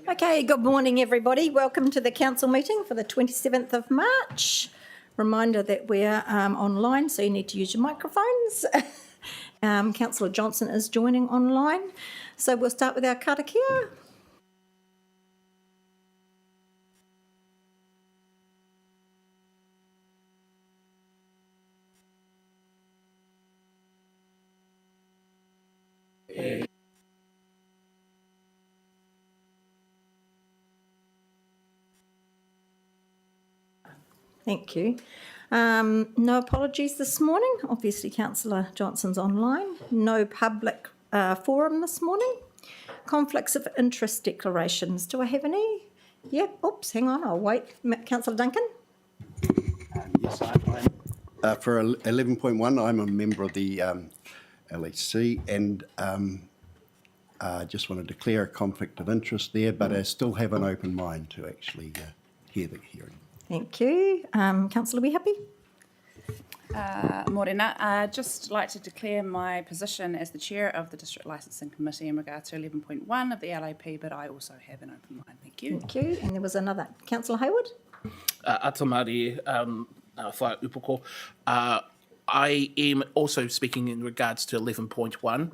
Okay, good morning everybody. Welcome to the council meeting for the 27th of March. Reminder that we're online, so you need to use your microphones. Councillor Johnson is joining online. So we'll start with our karakia. Thank you. No apologies this morning. Obviously, Councillor Johnson's online. No public forum this morning. Conflicts of interest declarations. Do I have any? Yep. Oops, hang on. I'll wait. Councillor Duncan? Yes, I'm for 11.1, I'm a member of the LEC and I just want to declare a conflict of interest there, but I still have an open mind to actually hear the hearing. Thank you. Councillor, are we happy? Morena, I'd just like to declare my position as the Chair of the District Licensing Committee in regard to 11.1 of the LAP, but I also have an open mind. Thank you. Thank you. And there was another. Councillor Hayward? Atamari Whai Upoko. I am also speaking in regards to 11.1.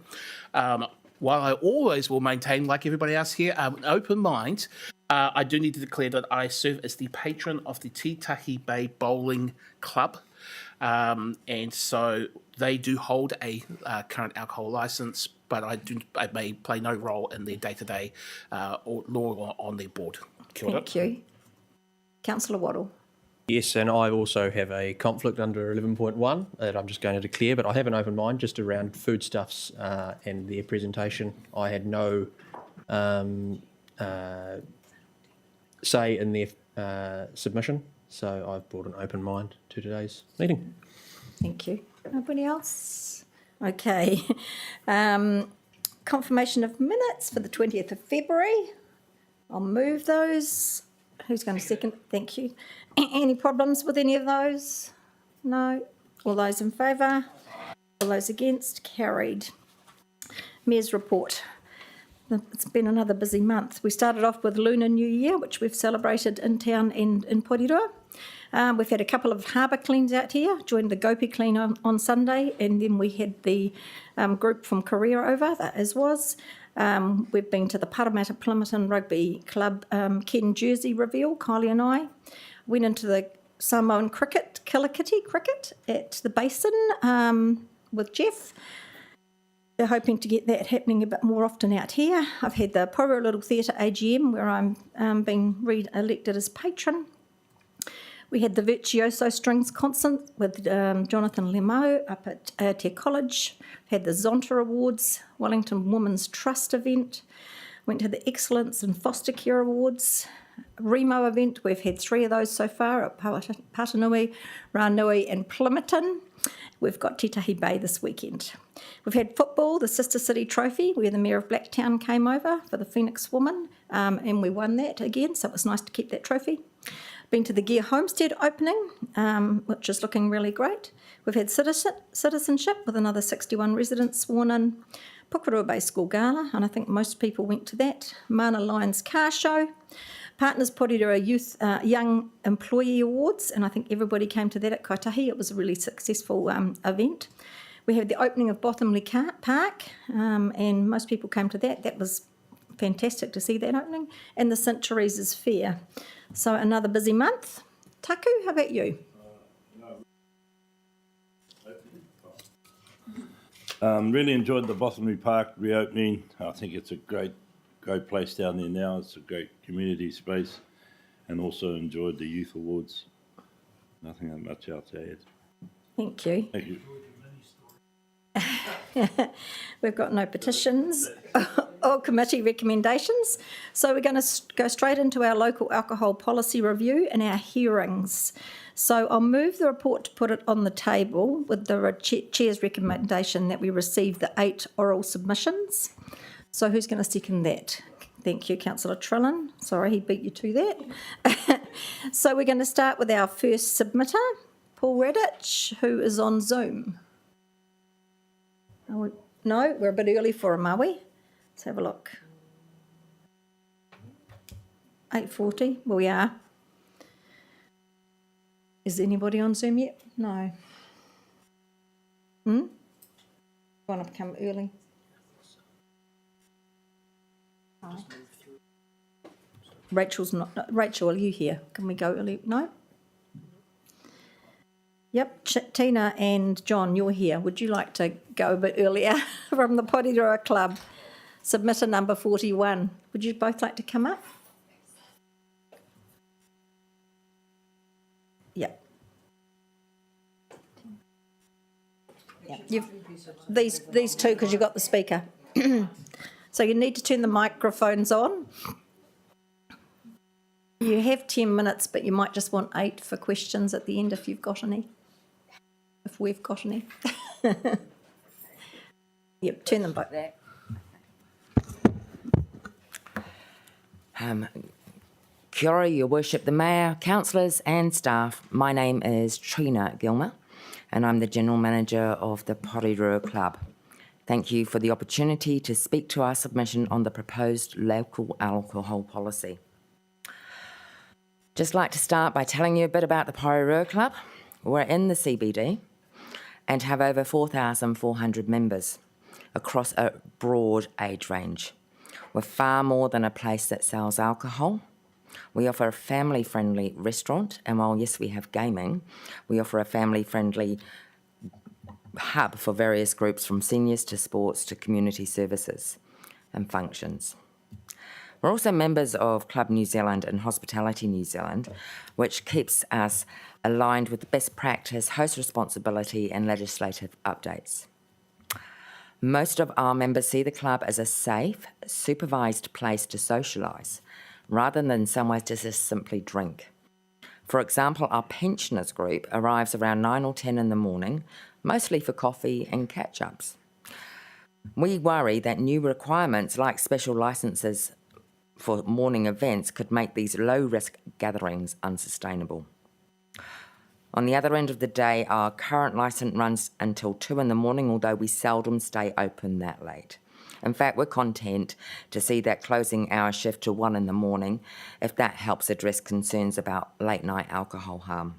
While I always will maintain, like everybody else here, an open mind, I do need to declare that I serve as the patron of the Titahi Bay Bowling Club. And so they do hold a current alcohol licence, but I may play no role in their day-to-day or law on their board. Thank you. Councillor Waddle? Yes, and I also have a conflict under 11.1 that I'm just going to declare, but I have an open mind just around foodstuffs and their presentation. I had no say in their submission, so I've brought an open mind to today's meeting. Thank you. Nobody else? Okay. Confirmation of minutes for the 20th of February. I'll move those. Who's going to second? Thank you. Any problems with any of those? No. All those in favour? All those against? Carried. Mayor's report. It's been another busy month. We started off with Lunar New Year, which we've celebrated in town and in Porirua. We've had a couple of harbour cleans out here, joined the Gopi clean on Sunday, and then we had the group from Korero over, that as was. We've been to the Parramatta Plimerton Rugby Club Ken jersey reveal, Kylie and I. Went into the Samoan cricket, Killikitty cricket at the Basin with Jeff. They're hoping to get that happening a bit more often out here. I've had the Porirua Little Theatre AGM where I'm being re-elected as patron. We had the Virtuoso Strings concert with Jonathan Lemo up at Te College. Had the Zonta Awards, Wellington Women's Trust event. Went to the Excellence in Foster Care Awards. Remo event, we've had 3 of those so far at Patanui, Ranui and Plimerton. We've got Titahi Bay this weekend. We've had football, the Sister City Trophy, where the Mayor of Blacktown came over for the Phoenix Woman, and we won that again, so it was nice to keep that trophy. Been to the Gear Homestead opening, which is looking really great. We've had citizenship with another 61 residents sworn in. Pukerua Bay School Gala, and I think most people went to that. Mana Lions Car Show. Partners Porirua Youth Young Employee Awards, and I think everybody came to that at Kaitahi. It was a really successful event. We had the opening of Bottomley Park, and most people came to that. That was fantastic to see that opening. And the St Teresa's Fair. So another busy month. Taku, how about you? Really enjoyed the Bottomley Park reopening. I think it's a great place down there now. It's a great community space, and also enjoyed the youth awards. Nothing much else to add. Thank you. Thank you. We've got no petitions or committee recommendations. So we're going to go straight into our local alcohol policy review and our hearings. So I'll move the report to put it on the table with the Chair's recommendation that we receive the 8 oral submissions. So who's going to second that? Thank you, Councillor Trillin. Sorry, he beat you to that. So we're going to start with our first submitter, Paul Radich, who is on Zoom. No, we're a bit early for him, are we? Let's have a look. 8:40, we are. Is anybody on Zoom yet? No. Want to come early? Rachel's not. Rachel, are you here? Can we go early? No? Yep, Tina and John, you're here. Would you like to go a bit earlier from the Porirua Club? Submitter number 41. Would you both like to come up? Yep. You've, these two, because you've got the speaker. So you need to turn the microphones on. You have 10 minutes, but you might just want 8 for questions at the end if you've got any. If we've got any. Yep, turn them both. Kia ora, Your Worship, the Mayor, councillors and staff. My name is Trina Gilmer and I'm the General Manager of the Porirua Club. Thank you for the opportunity to speak to our submission on the proposed local alcohol policy. Just like to start by telling you a bit about the Porirua Club. We're in the CBD and have over 4,400 members across a broad age range. We're far more than a place that sells alcohol. We offer a family-friendly restaurant, and while, yes, we have gaming, we offer a family-friendly hub for various groups from seniors to sports to community services and functions. We're also members of Club New Zealand and Hospitality New Zealand, which keeps us aligned with the best practice, host responsibility and legislative updates. Most of our members see the club as a safe, supervised place to socialise, rather than somewhere to just simply drink. For example, our pensioners group arrives around 9 or 10 in the morning, mostly for coffee and catch-ups. We worry that new requirements like special licences for morning events could make these low-risk gatherings unsustainable. On the other end of the day, our current licence runs until 2 in the morning, although we seldom stay open that late. In fact, we're content to see that closing hour shift to 1 in the morning if that helps address concerns about late-night alcohol harm.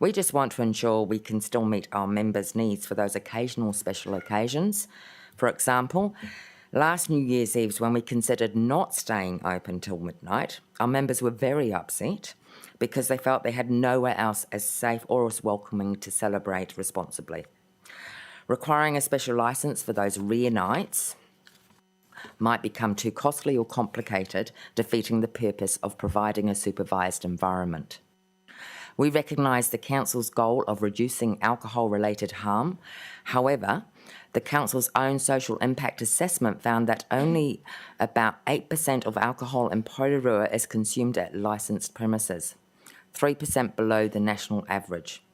We just want to ensure we can still meet our members' needs for those occasional special occasions. For example, last New Year's Eve, when we considered not staying open till midnight, our members were very upset because they felt they had nowhere else as safe or as welcoming to celebrate responsibly. Requiring a special licence for those rare nights might become too costly or complicated, defeating the purpose of providing a supervised environment. We recognise the Council's goal of reducing alcohol-related harm. However, the Council's own social impact assessment found that only about 8% of alcohol in Porirua is consumed at licensed premises, 3% below the national average.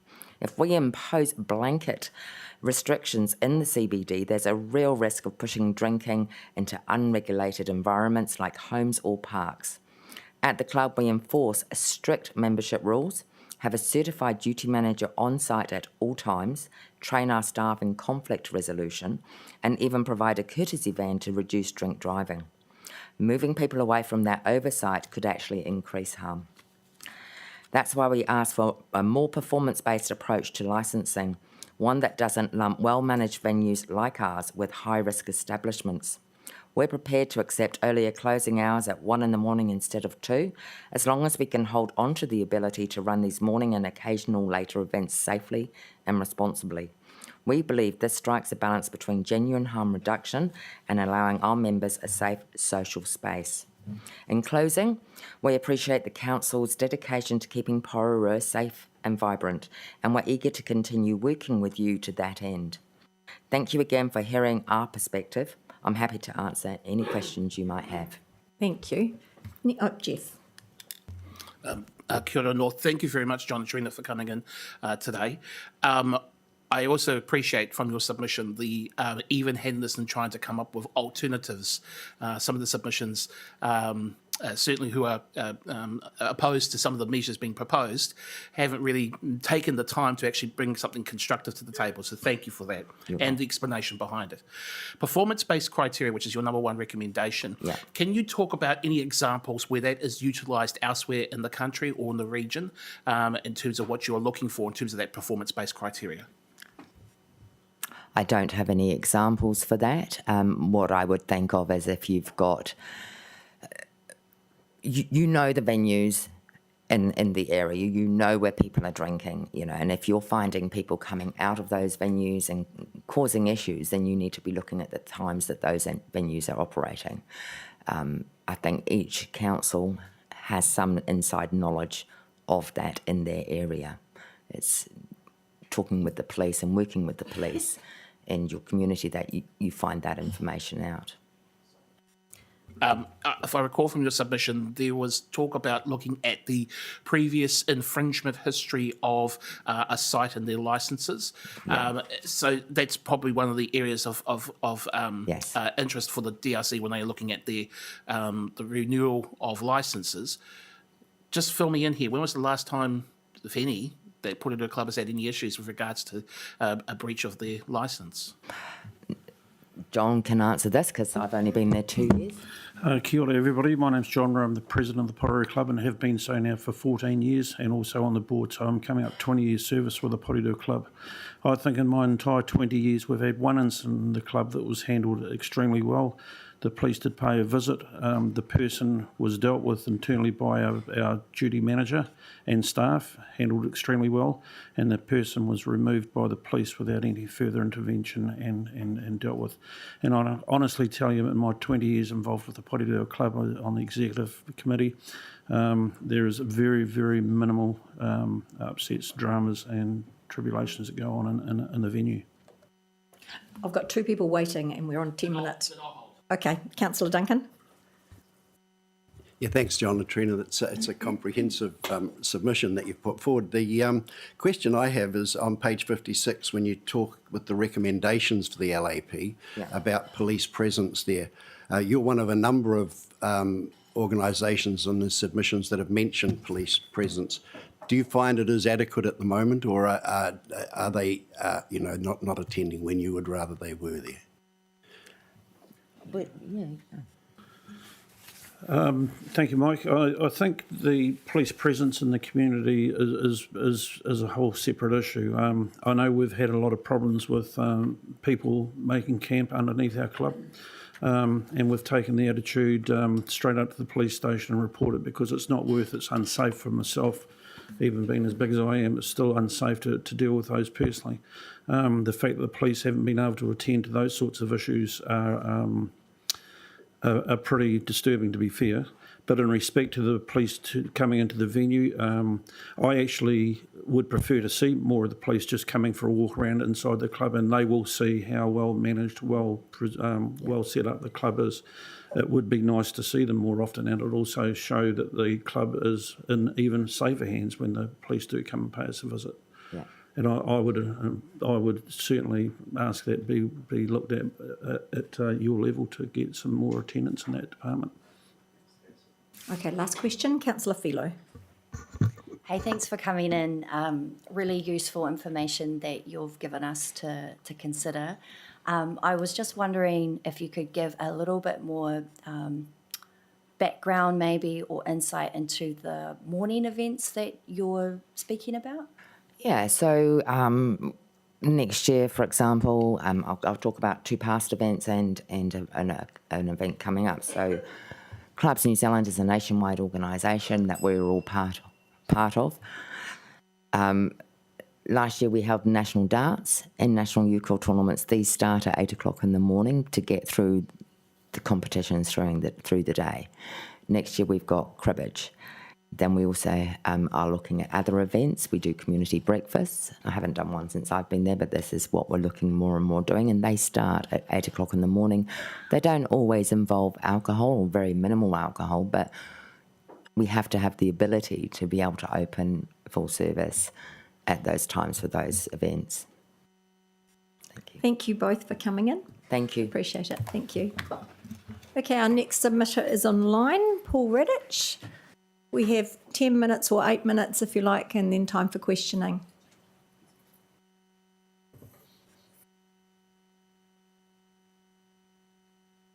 If we impose blanket restrictions in the CBD, there's a real risk of pushing drinking into unregulated environments like homes or parks. At the club, we enforce strict membership rules, have a certified duty manager on site at all times, train our staff in conflict resolution, and even provide a courtesy van to reduce drink driving. Moving people away from that oversight could actually increase harm. That's why we ask for a more performance-based approach to licensing, one that doesn't lump well-managed venues like ours with high-risk establishments. We're prepared to accept earlier closing hours at 1 in the morning instead of 2, as long as we can hold on to the ability to run these morning and occasional later events safely and responsibly. We believe this strikes a balance between genuine harm reduction and allowing our members a safe social space. In closing, we appreciate the Council's dedication to keeping Porirua safe and vibrant, and we're eager to continue working with you to that end. Thank you again for hearing our perspective. I'm happy to answer any questions you might have. Thank you. Oh, Jeff. Kia ora North. Thank you very much, John and Trina, for coming in today. I also appreciate from your submission the even-handedness in trying to come up with alternatives. Some of the submissions certainly who are opposed to some of the measures being proposed, haven't really taken the time to actually bring something constructive to the table. So thank you for that and the explanation behind it. Performance-based criteria, which is your number one recommendation. Yeah. Can you talk about any examples where that is utilised elsewhere in the country or in the region in terms of what you're looking for in terms of that performance-based criteria? I don't have any examples for that. What I would think of is if you've got, you know the venues in the area, you know where people are drinking, and if you're finding people coming out of those venues and causing issues, then you need to be looking at the times that those venues are operating. I think each council has some inside knowledge of that in their area. It's talking with the police and working with the police in your community that you find that information out. If I recall from your submission, there was talk about looking at the previous infringement history of a site and their licences. So that's probably one of the areas of Yes. interest for the DRC when they are looking at the renewal of licences. Just fill me in here. When was the last time, if any, that Porirua Club has had any issues with regards to a breach of their licence? John can answer this because I've only been there 2 years. Kia ora everybody, my name's John Rowe, I'm the president of the Porirua Club and have been so now for 14 years and also on the board, so I'm coming up 20 years service with the Porirua Club. I think in my entire 20 years we've had one incident in the club that was handled extremely well. The police did pay a visit. The person was dealt with internally by our duty manager and staff, handled extremely well, and the person was removed by the police without any further intervention and dealt with. And I honestly tell you, in my 20 years involved with the Porirua Club on the executive committee, there is very, very minimal upsets, dramas and tribulations that go on in the venue. I've got two people waiting and we're on 10 minutes. Okay, Councillor Duncan. Yeah, thanks, John and Trina. It's a comprehensive submission that you've put forward. The question I have is on page 56, when you talk with the recommendations for the LAP about police presence there. You're one of a number of organisations in the submissions that have mentioned police presence. Do you find it is adequate at the moment, or are they, not attending when you would rather they were there? But, Thank you, Mike. I think the police presence in the community is a whole separate issue. I know we've had a lot of problems with people making camp underneath our club, and we've taken the attitude straight up to the police station and reported because it's not worth it. It's unsafe for myself, even being as big as I am. It's still unsafe to deal with those personally. The fact that the police haven't been able to attend to those sorts of issues are pretty disturbing, to be fair. But in respect to the police coming into the venue, I actually would prefer to see more of the police just coming for a walk around inside the club, and they will see how well managed, well set up the club is. It would be nice to see them more often, and it would also show that the club is in even safer hands when the police do come and pay us a visit. yeah. And I would certainly ask that be looked at your level to get some more attendance in that department. Okay, last question, Councillor Philo. Hey, thanks for coming in. Really useful information that you've given us to consider. I was just wondering if you could give a little bit more background maybe or insight into the morning events that you're speaking about. Yeah, so next year, for example, I'll talk about two past events and an event coming up. So Clubs New Zealand is a nationwide organisation that we're all part of. Last year we held national darts and national euchre tournaments. These start at 8 o'clock in the morning to get through the competitions through the day. Next year we've got cribbage. Then we also are looking at other events. We do community breakfasts. I haven't done one since I've been there, but this is what we're looking more and more doing, and they start at 8 o'clock in the morning. They don't always involve alcohol or very minimal alcohol, but we have to have the ability to be able to open full service at those times for those events. Thank you. Thank you both for coming in. Thank you. Appreciate it. Thank you. Okay, our next submitter is online, Paul Redditch. We have 10 minutes or 8 minutes if you like, and then time for questioning.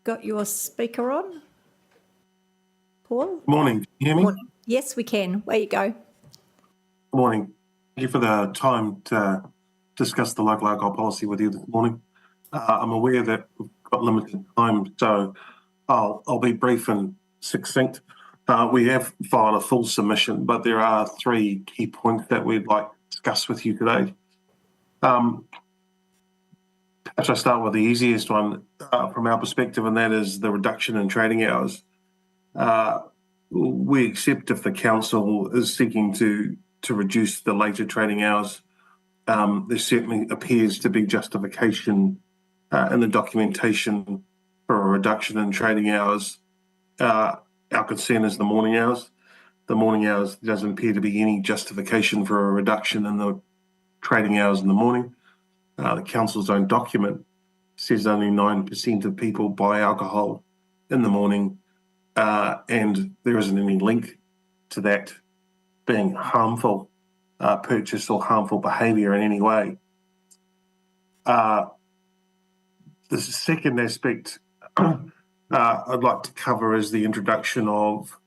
Got your speaker on? Paul? Morning. Can you hear me? Morning. Yes, we can. Where you go. Morning. Thank you for the time to discuss the local alcohol policy with you this morning. I'm aware that we've got limited time, so I'll be brief and succinct. We have filed a full submission, but there are 3 key points that we'd like to discuss with you today. Perhaps I start with the easiest one from our perspective, and that is the reduction in trading hours. We accept if the council is seeking to reduce the later trading hours. There certainly appears to be justification in the documentation for a reduction in trading hours. Our concern is the morning hours. The morning hours, there doesn't appear to be any justification for a reduction in the trading hours in the morning. The council's own document says only 9% of people buy alcohol in the morning, and there isn't any link to that being harmful purchase or harmful behaviour in any way. The second aspect I'd like to cover is the introduction of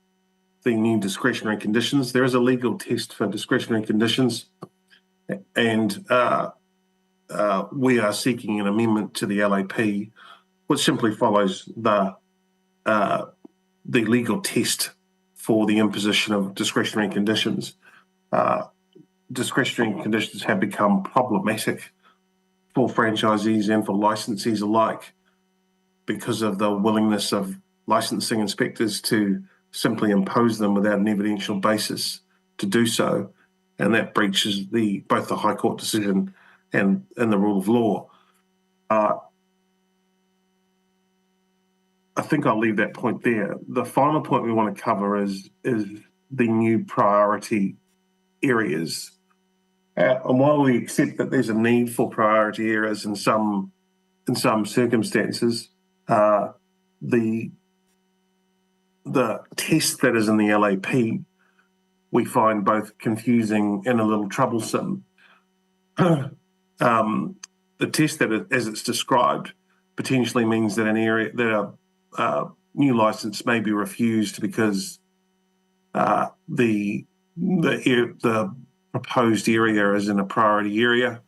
the new discretionary conditions. There is a legal test for discretionary conditions, and we are seeking an amendment to the LAP, which simply follows the legal test for the imposition of discretionary conditions. Discretionary conditions have become problematic for franchisees and for licensees alike because of the willingness of licensing inspectors to simply impose them without an evidential basis to do so, and that breaches both the High Court decision and the rule of law. I think I'll leave that point there. The final point we want to cover is the new priority areas. And while we accept that there's a need for priority areas in some circumstances, the test that is in the LAP we find both confusing and a little troublesome. The test that, as it's described, potentially means that an area that a new license may be refused because the proposed area is in a priority area,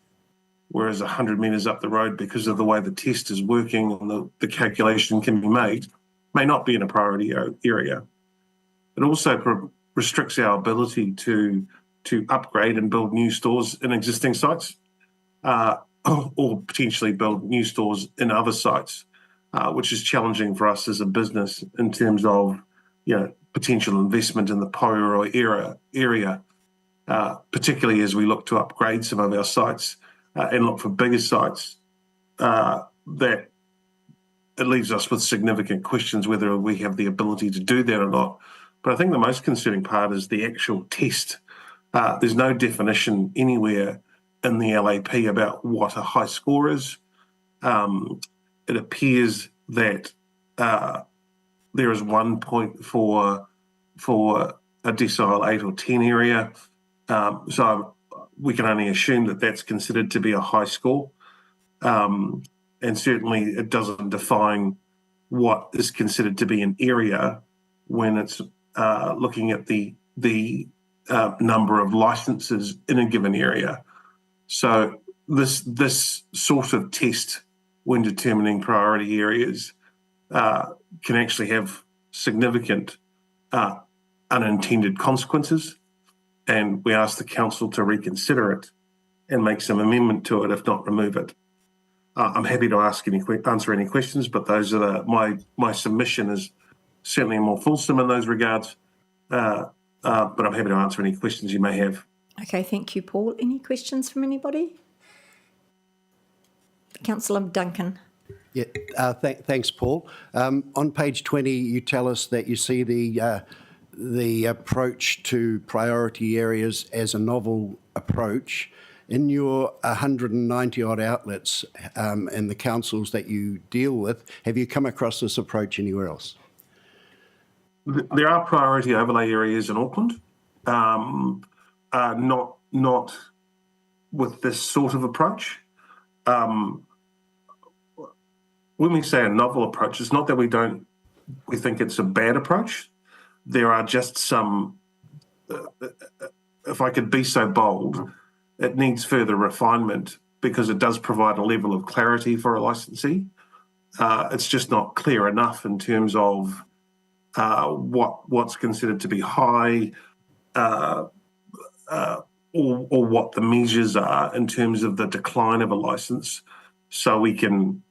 whereas 100 metres up the road, because of the way the test is working and the calculation can be made, may not be in a priority area. It also restricts our ability to upgrade and build new stores in existing sites, or potentially build new stores in other sites, which is challenging for us as a business in terms of potential investment in the Porirua area, particularly as we look to upgrade some of our sites and look for bigger sites. That it leaves us with significant questions whether we have the ability to do that or not. But I think the most concerning part is the actual test. There's no definition anywhere in the LAP about what a high score is. It appears that there is 1 point for a decile 8 or 10 area. So we can only assume that that's considered to be a high score. And certainly it doesn't define what is considered to be an area when it's looking at the number of licenses in a given area. So this sort of test when determining priority areas can actually have significant unintended consequences, and we ask the council to reconsider it and make some amendment to it, if not remove it. I'm happy to answer any questions, but those are my submission is certainly more fulsome in those regards, but I'm happy to answer any questions you may have. Okay, thank you, Paul. Any questions from anybody? Councillor Duncan. Yeah, thanks, Paul. On page 20, you tell us that you see the approach to priority areas as a novel approach, In your 190 odd outlets and the councils that you deal with, have you come across this approach anywhere else? There are priority overlay areas in Auckland, not with this sort of approach. When we say a novel approach, it's not that we think it's a bad approach. There are just some, if I could be so bold, it needs further refinement because it does provide a level of clarity for a licensee. It's just not clear enough in terms of what's considered to be high, or what the measures are in terms of the decline of a license, so we can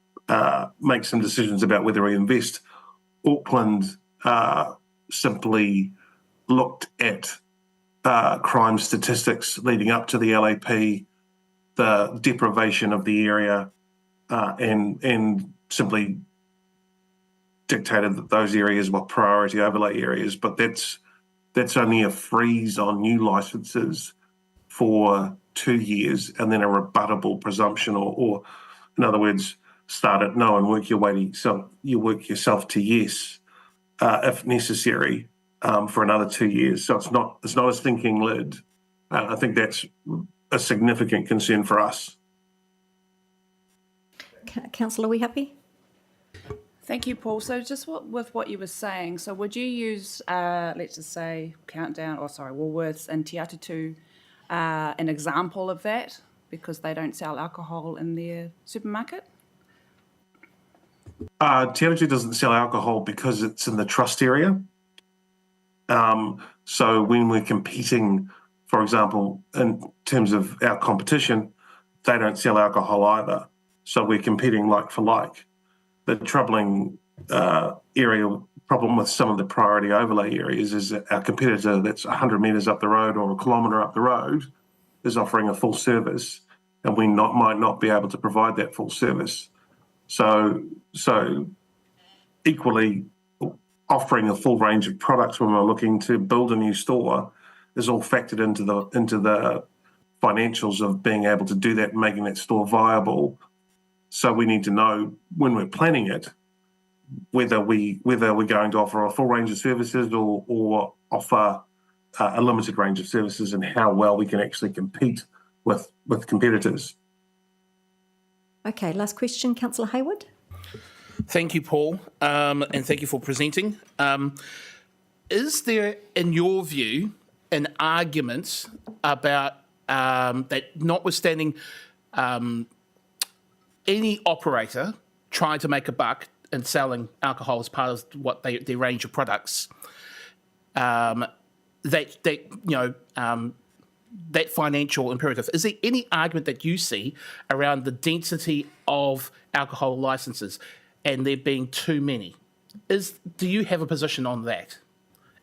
make some decisions about whether we invest. Auckland simply looked at crime statistics leading up to the LAP, the deprivation of the area, and simply dictated that those areas were priority overlay areas. But that's only a freeze on new licenses for 2 years, and then a rebuttable presumption, or in other words, start at no and work your way to work yourself to yes, if necessary, for another 2 years. So it's not a sinking lid. I think that's a significant concern for us. Councillor, are we happy? Thank you, Paul. So just with what you were saying, so would you use, let's just say, Woolworths and Te Atutu, an example of that, because they don't sell alcohol in their supermarket? Te Atutu doesn't sell alcohol because it's in the trust area. So when we're competing, for example, in terms of our competition, they don't sell alcohol either. So we're competing like for like. The troubling problem with some of the priority overlay areas is that our competitor that's 100 metres up the road or a kilometre up the road is offering a full service, and we might not be able to provide that full service. So equally, offering a full range of products when we're looking to build a new store is all factored into the financials of being able to do that and making that store viable. So we need to know when we're planning it whether we're going to offer a full range of services or offer a limited range of services, and how well we can actually compete with competitors. Okay, last question, Councillor Hayward. Thank you, Paul, and thank you for presenting. Is there, in your view, an argument about that notwithstanding any operator trying to make a buck and selling alcohol as part of their range of products, that financial imperative? Is there any argument that you see around the density of alcohol licenses and there being too many? Do you have a position on that?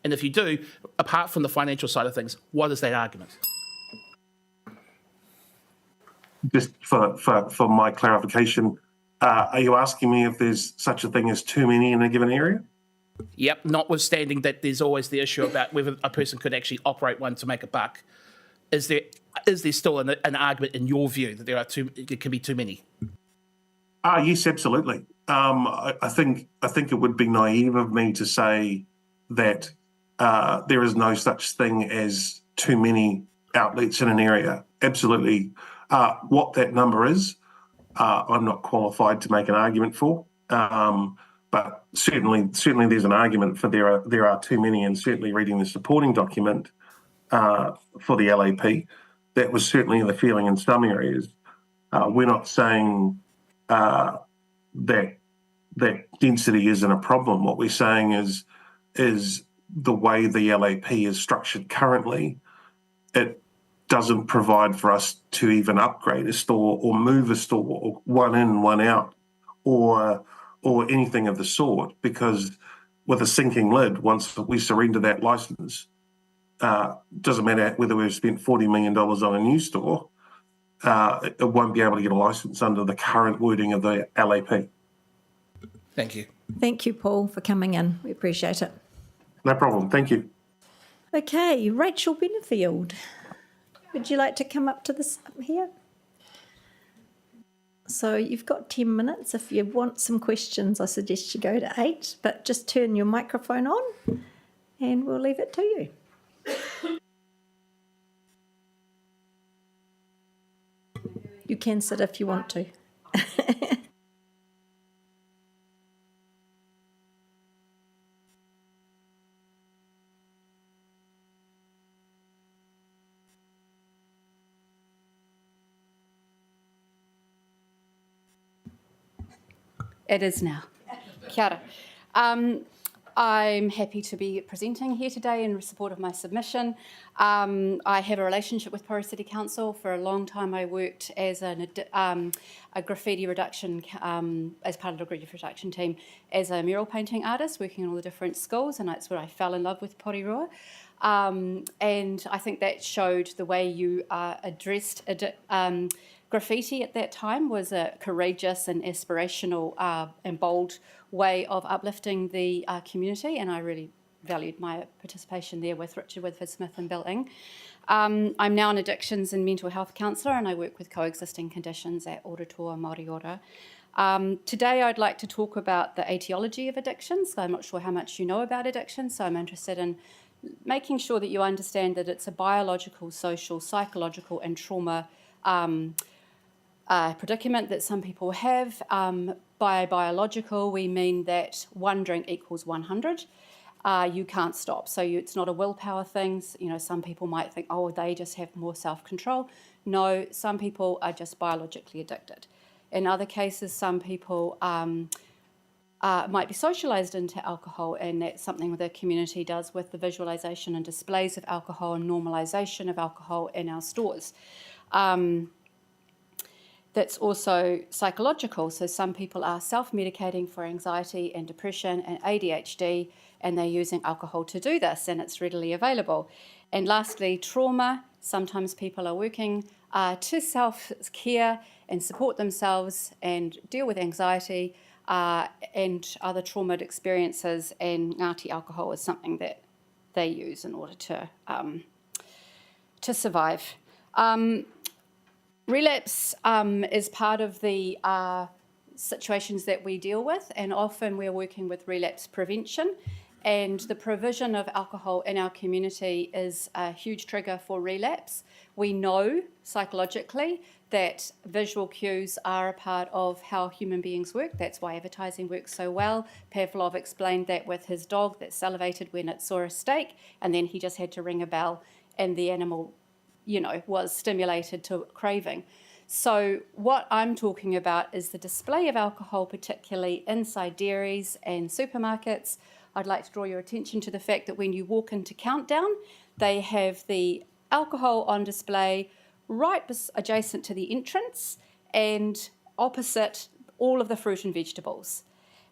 And if you do, apart from the financial side of things, what is that argument? Just for my clarification, are you asking me if there's such a thing as too many in a given area? Yep, notwithstanding that there's always the issue about whether a person could actually operate one to make a buck. Is there still an argument in your view that there can be too many? Yes, absolutely. I think it would be naive of me to say that there is no such thing as too many outlets in an area. Absolutely. What that number is, I'm not qualified to make an argument for. But certainly there's an argument for there are too many, and certainly reading the supporting document for the LAP, that was certainly the feeling in some areas. We're not saying that density isn't a problem. What we're saying is the way the LAP is structured currently, it doesn't provide for us to even upgrade a store or move a store, or one in, one out, or anything of the sort, because with a sinking lid, once we surrender that license, doesn't matter whether we've spent $40 million on a new store, it won't be able to get a license under the current wording of the LAP. Thank you. Thank you, Paul, for coming in. We appreciate it. No problem. Thank you. Okay, Rachel Benefield. would you like to come up to this up here? So you've got 10 minutes. If you want some questions, I suggest you go to 8, but just turn your microphone on and we'll leave it to you. You can sit if you want to. It is now. Kia ora. I'm happy to be presenting here today in support of my submission. I have a relationship with Porirua City Council. For a long time I worked as a graffiti reduction, as part of the graffiti reduction team, as a mural painting artist, working in all the different schools, and that's where I fell in love with Porirua. And I think that showed the way you addressed graffiti at that time was a courageous and aspirational and bold way of uplifting the community, and I really valued my participation there with Richard Whitford-Smith and Bill Ing. I'm now an addictions and mental health counsellor, and I work with coexisting conditions at Oratoa Māori Ora. Today I'd like to talk about the etiology of addictions. I'm not sure how much you know about addiction, so I'm interested in making sure that you understand that it's a biological, social, psychological and trauma predicament that some people have. By biological, we mean that one drink equals 100. You can't stop. So it's not a willpower thing. You know, some people might think, oh, they just have more self-control. No, some people are just biologically addicted. In other cases, some people might be socialised into alcohol, and that's something the community does with the visualisation and displays of alcohol and normalisation of alcohol in our stores. That's also psychological. So some people are self-medicating for anxiety and depression and ADHD, and they're using alcohol to do this, and it's readily available. And lastly, trauma. Sometimes people are working to self-care and support themselves and deal with anxiety and other traumatic experiences, and Ngāti alcohol is something that they use in order to survive. Relapse is part of the situations that we deal with, and often we're working with relapse prevention, and the provision of alcohol in our community is a huge trigger for relapse. We know psychologically that visual cues are a part of how human beings work. That's why advertising works so well. Pavlov explained that with his dog that salivated when it saw a steak, and then he just had to ring a bell and the animal, you know, was stimulated to craving. So what I'm talking about is the display of alcohol, particularly inside dairies and supermarkets. I'd like to draw your attention to the fact that when you walk into Countdown, they have the alcohol on display right adjacent to the entrance and opposite all of the fruit and vegetables.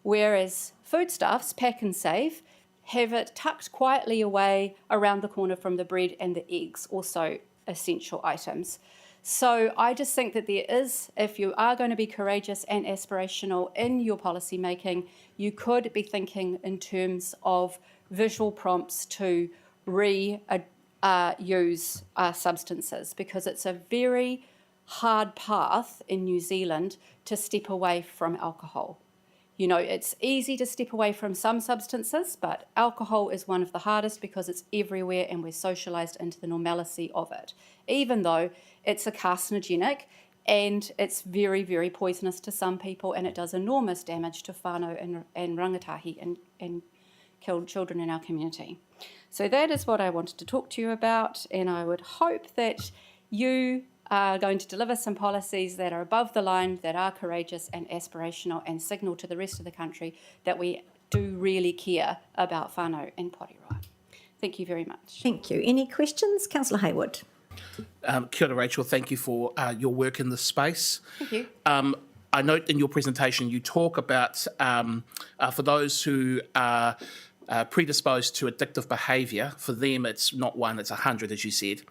Whereas foodstuffs, Pack and Save, have it tucked quietly away around the corner from the bread and the eggs, also essential items. So I just think that there is, if you are going to be courageous and aspirational in your policy making, you could be thinking in terms of visual prompts to use substances, because it's a very hard path in New Zealand to step away from alcohol. You know, it's easy to step away from some substances, but alcohol is one of the hardest because it's everywhere and we're socialised into the normalcy of it, even though it's a carcinogenic and it's very, very poisonous to some people, and it does enormous damage to whānau and rangatahi and kill children in our community. So that is what I wanted to talk to you about, and I would hope that you are going to deliver some policies that are above the line, that are courageous and aspirational, and signal to the rest of the country that we do really care about whānau and Porirua. Thank you very much. Thank you. Any questions? Councillor Hayward. Kia ora, Rachel. Thank you for your work in this space. Thank you. I note in your presentation you talk about for those who are predisposed to addictive behaviour, for them it's not 1, it's 100, as you said.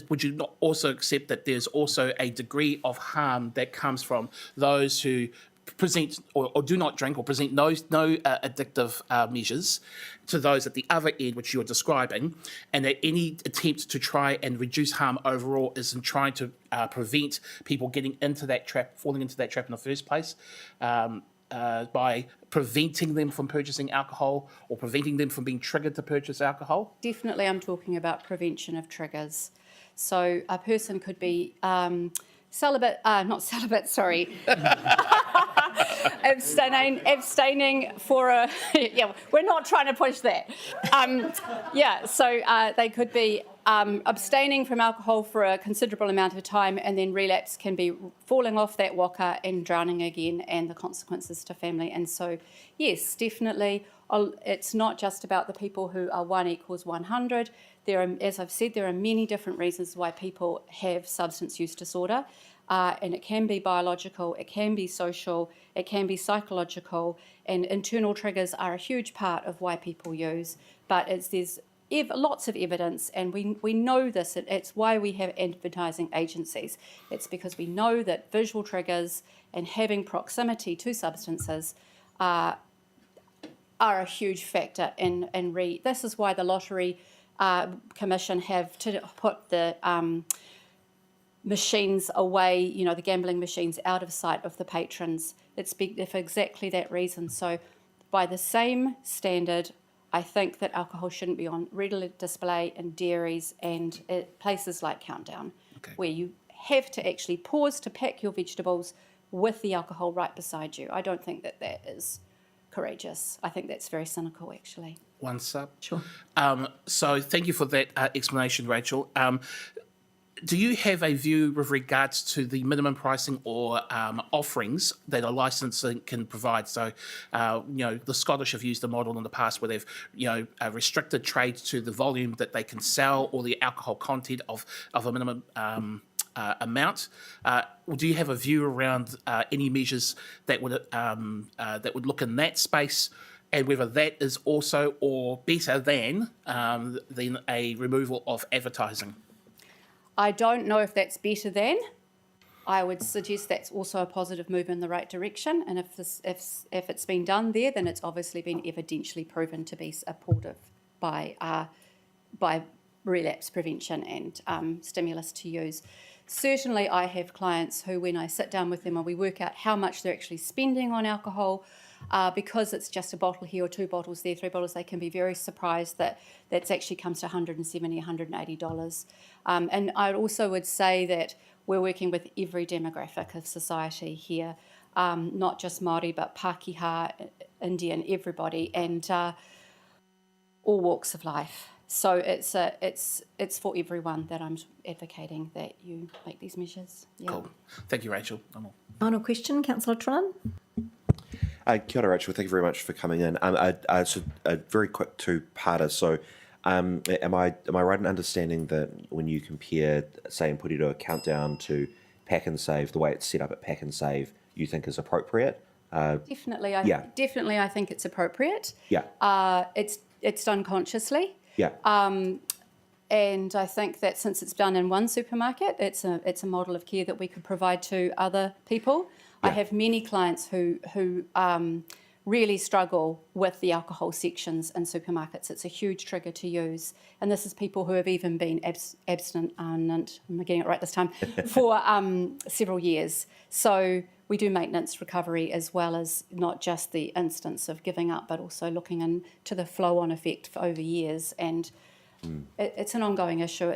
Would you not also accept that there's also a degree of harm that comes from those who present or do not drink or present no addictive measures to those at the other end, which you're describing, and that any attempt to try and reduce harm overall is in trying to prevent people getting into that trap, falling into that trap in the first place, by preventing them from purchasing alcohol or preventing them from being triggered to purchase alcohol? Definitely, I'm talking about prevention of triggers. So a person could be abstaining for a, yeah, we're not trying to push that. They could be abstaining from alcohol for a considerable amount of time, and then relapse can be falling off that waka and drowning again, and the consequences to family. And so, yes, definitely, it's not just about the people who are 1 equals 100. There are, as I've said, there are many different reasons why people have substance use disorder. And it can be biological, it can be social, it can be psychological, and internal triggers are a huge part of why people use. But there's lots of evidence, and we know this. It's why we have advertising agencies. It's because we know that visual triggers and having proximity to substances are a huge factor in this is why the Lottery Commission have to put the machines away, the gambling machines out of sight of the patrons. It's for exactly that reason. So by the same standard, I think that alcohol shouldn't be on readily display in dairies and places like Countdown, where you have to actually pause to pack your vegetables with the alcohol right beside you. I don't think that is courageous. I think that's very cynical, actually. One sub. Sure. So thank you for that explanation, Rachel. Do you have a view with regards to the minimum pricing or offerings that a licensing can provide? So, the Scottish have used a model in the past where they've, restricted trade to the volume that they can sell or the alcohol content of a minimum amount. Do you have a view around any measures that would look in that space, and whether that is also or better than a removal of advertising? I don't know if that's better than. I would suggest that's also a positive move in the right direction. And if it's been done there, then it's obviously been evidentially proven to be supportive by relapse prevention and stimulus to use. Certainly, I have clients who, when I sit down with them and we work out how much they're actually spending on alcohol, because it's just a bottle here or 2 bottles there, 3 bottles, they can be very surprised that actually comes to $170, $180. And I also would say that we're working with every demographic of society here, not just Māori, but Pākehā, Indian, everybody, and all walks of life. So it's for everyone that I'm advocating that you make these measures. Yeah. Cool. Thank you, Rachel. Final question, Councillor Tron. Kia ora, Rachel. Thank you very much for coming in. So a very quick two-parter. So, am I right in understanding that when you compare, say, in Porirua Countdown to Pack and Save, the way it's set up at Pack and Save, you think is appropriate? Definitely, I think it's appropriate. Yeah. It's done consciously. Yeah. And I think that since it's done in one supermarket, it's a model of care that we could provide to other people. Yeah. I have many clients who really struggle with the alcohol sections in supermarkets. It's a huge trigger to use. And this is people who have even been abstinent, I'm getting it right this time, for several years. So we do maintenance recovery as well as not just the instance of giving up, but also looking into the flow-on effect for over years. And it's an ongoing issue.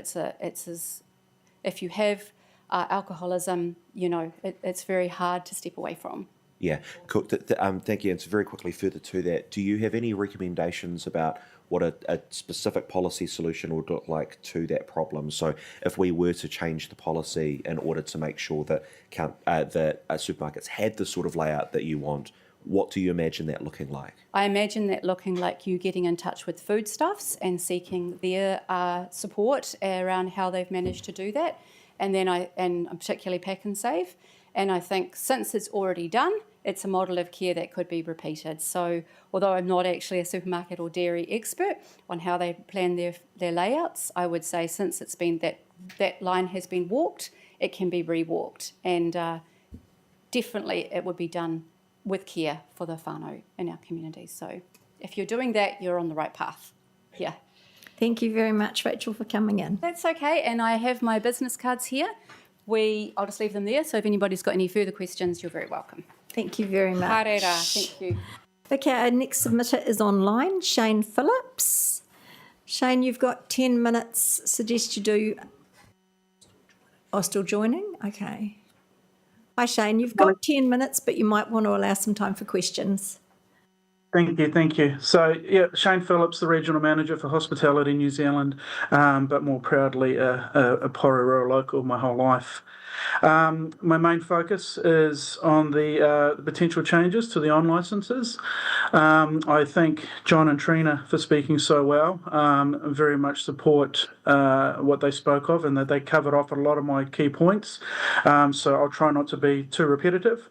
If you have alcoholism, it's very hard to step away from. Yeah, cool. Thank you. And so very quickly further to that, do you have any recommendations about what a specific policy solution would look like to that problem? So if we were to change the policy in order to make sure that supermarkets had the sort of layout that you want, what do you imagine that looking like? I imagine that looking like you getting in touch with Foodstuffs and seeking their support around how they've managed to do that, and then particularly Pack and Save. And I think since it's already done, it's a model of care that could be repeated. So although I'm not actually a supermarket or dairy expert on how they plan their layouts, I would say since it's been that line has been walked, it can be rewalked. And definitely it would be done with care for the whānau in our community. So if you're doing that, you're on the right path. Yeah. Thank you very much, Rachel, for coming in. That's okay, and I have my business cards here. I'll just leave them there, so if anybody's got any further questions, you're very welcome. Thank you very much. Haere, thank you. Okay, our next submitter is online, Shane Phillips. Shane, you've got 10 minutes. Suggest you do... Oh, still joining? Okay. Hi, Shane. You've got 10 minutes, but you might want to allow some time for questions. Thank you. So, yeah, Shane Phillips, the Regional Manager for Hospitality New Zealand, but more proudly a Porirua local my whole life. My main focus is on the potential changes to the on licences. I thank John and Trina for speaking so well. Very much support what they spoke of, and that they covered off a lot of my key points. So I'll try not to be too repetitive.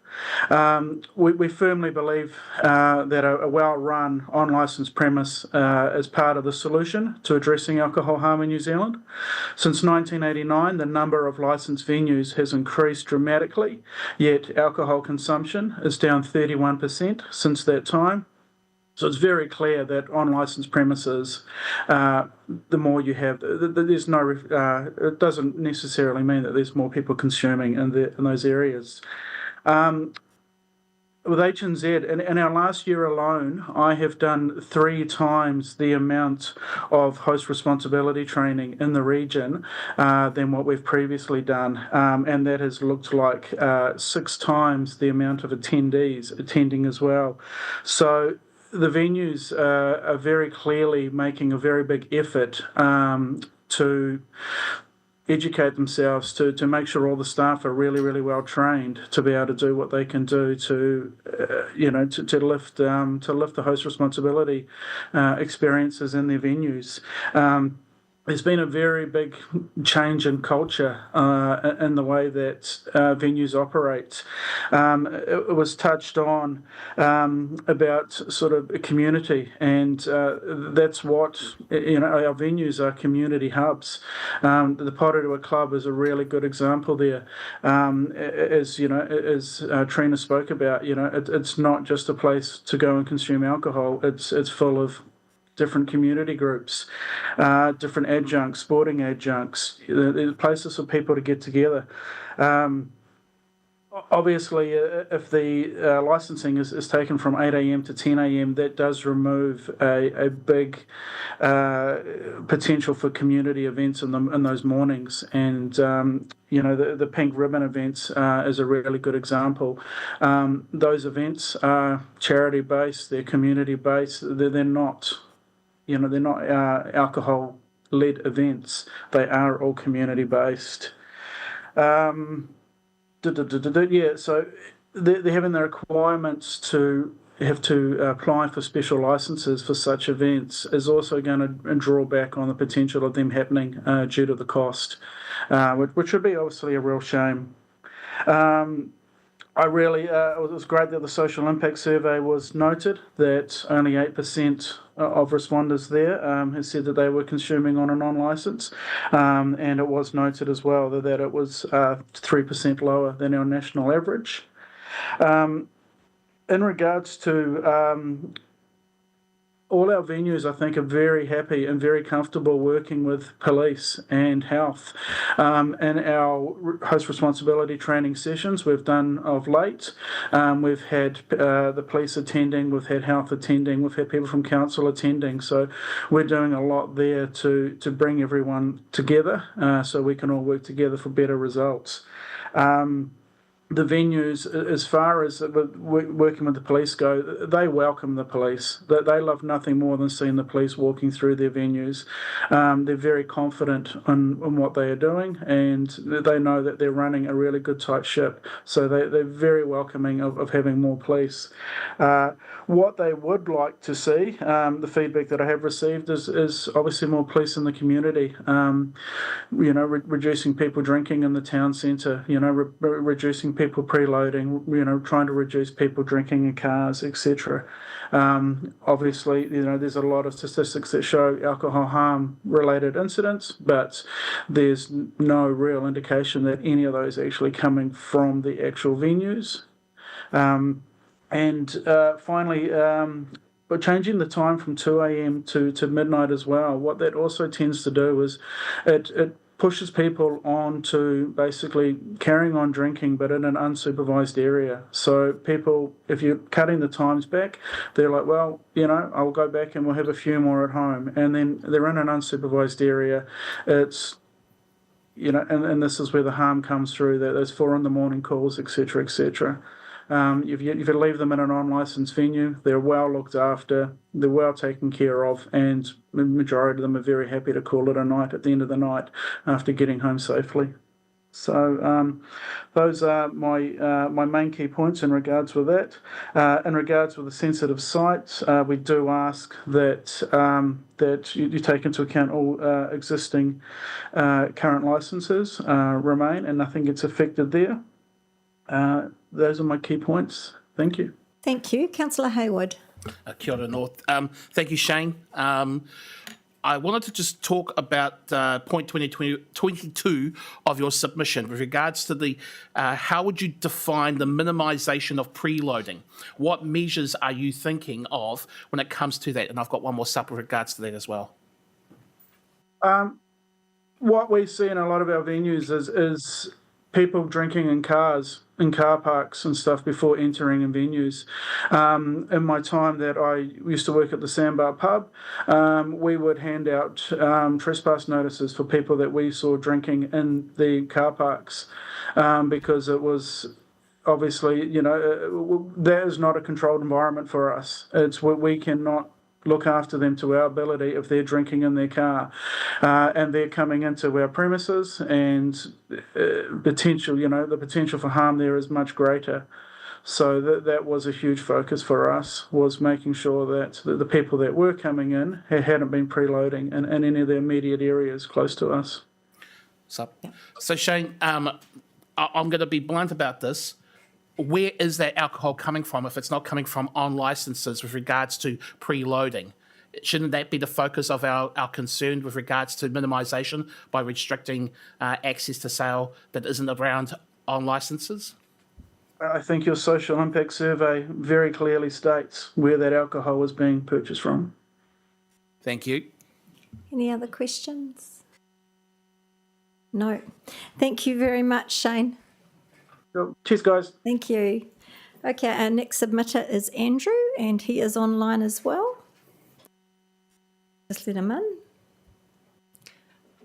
We firmly believe that a well-run on-licence premise is part of the solution to addressing alcohol harm in New Zealand. Since 1989, the number of licensed venues has increased dramatically, yet alcohol consumption is down 31% since that time. So it's very clear that on licensed premises, the more you have, there's no. It doesn't necessarily mean that there's more people consuming in those areas. With H&Z, in our last year alone, I have done 3 times the amount of host responsibility training in the region than what we've previously done. And that has looked like 6 times the amount of attendees attending as well. So the venues are very clearly making a very big effort to educate themselves, to make sure all the staff are really, really well trained to be able to do what they can do to lift the host responsibility experiences in their venues. There's been a very big change in culture in the way that venues operate. It was touched on about sort of a community, and that's what, our venues are community hubs. The Porirua Club is a really good example there. As Trina spoke about, it's not just a place to go and consume alcohol. It's full of different community groups, different adjuncts, sporting adjuncts, places for people to get together. Obviously, if the licensing is taken from 8 a.m. to 10 a.m., that does remove a big potential for community events in those mornings. And, the Pink Ribbon events is a really good example. Those events are charity-based, they're community-based, they're not... they're not alcohol-led events. They are all community-based. So they're having the requirements to have to apply for special licences for such events is also going to draw back on the potential of them happening due to the cost, which would be obviously a real shame. It was great that the social impact survey was noted that only 8% of responders there has said that they were consuming on a non-licence, and it was noted as well that it was 3% lower than our national average. In regards to all our venues, I think, are very happy and very comfortable working with police and health. In our host responsibility training sessions we've done of late, we've had the police attending, we've had health attending, we've had people from council attending. So we're doing a lot there to bring everyone together so we can all work together for better results. The venues, as far as working with the police go, they welcome the police. They love nothing more than seeing the police walking through their venues. They're very confident in what they are doing, and they know that they're running a really good tight ship. So they're very welcoming of having more police. What they would like to see, the feedback that I have received is obviously more police in the community. Reducing people drinking in the town centre. Reducing people preloading, trying to reduce people drinking in cars, etc. Obviously, there's a lot of statistics that show alcohol harm related incidents, but there's no real indication that any of those are actually coming from the actual venues. And finally, but changing the time from 2 a.m. to midnight as well, what that also tends to do is it pushes people on to basically carrying on drinking, but in an unsupervised area. So people, if you're cutting the times back, they're like, well, I'll go back and we'll have a few more at home. And then they're in an unsupervised area. It's, and this is where the harm comes through, that those 4 a.m. calls, etc., etc. If you leave them in an unlicensed venue, they're well looked after, they're well taken care of, and the majority of them are very happy to call it a night at the end of the night after getting home safely. So those are my main key points in regards with that. In regards with the sensitive sites, we do ask that you take into account all existing current licences remain, and nothing gets affected there. Those are my key points. Thank you. Thank you. Councillor Hayward. Kia ora North. Thank you, Shane. I wanted to just talk about point 22 of your submission with regards to the how would you define the minimisation of preloading? What measures are you thinking of when it comes to that? And I've got one more sub with regards to that as well. What we see in a lot of our venues is people drinking in cars, in car parks and stuff before entering in venues. In my time that I used to work at the Sandbar pub, we would hand out trespass notices for people that we saw drinking in the car parks because it was obviously, that is not a controlled environment for us. It's what we cannot look after them to our ability if they're drinking in their car and they're coming into our premises, and the potential for harm there is much greater. So that was a huge focus for us, was making sure that the people that were coming in hadn't been preloading in any of the immediate areas close to us. So Shane, I'm going to be blunt about this. Where is that alcohol coming from if it's not coming from on licences with regards to preloading? Shouldn't that be the focus of our concern with regards to minimisation by restricting access to sale that isn't around on licences? I think your social impact survey very clearly states where that alcohol is being purchased from. Thank you. Any other questions? No. Thank you very much, Shane. Cheers, guys. Thank you. Okay, our next submitter is Andrew, and he is online as well. Just let him in.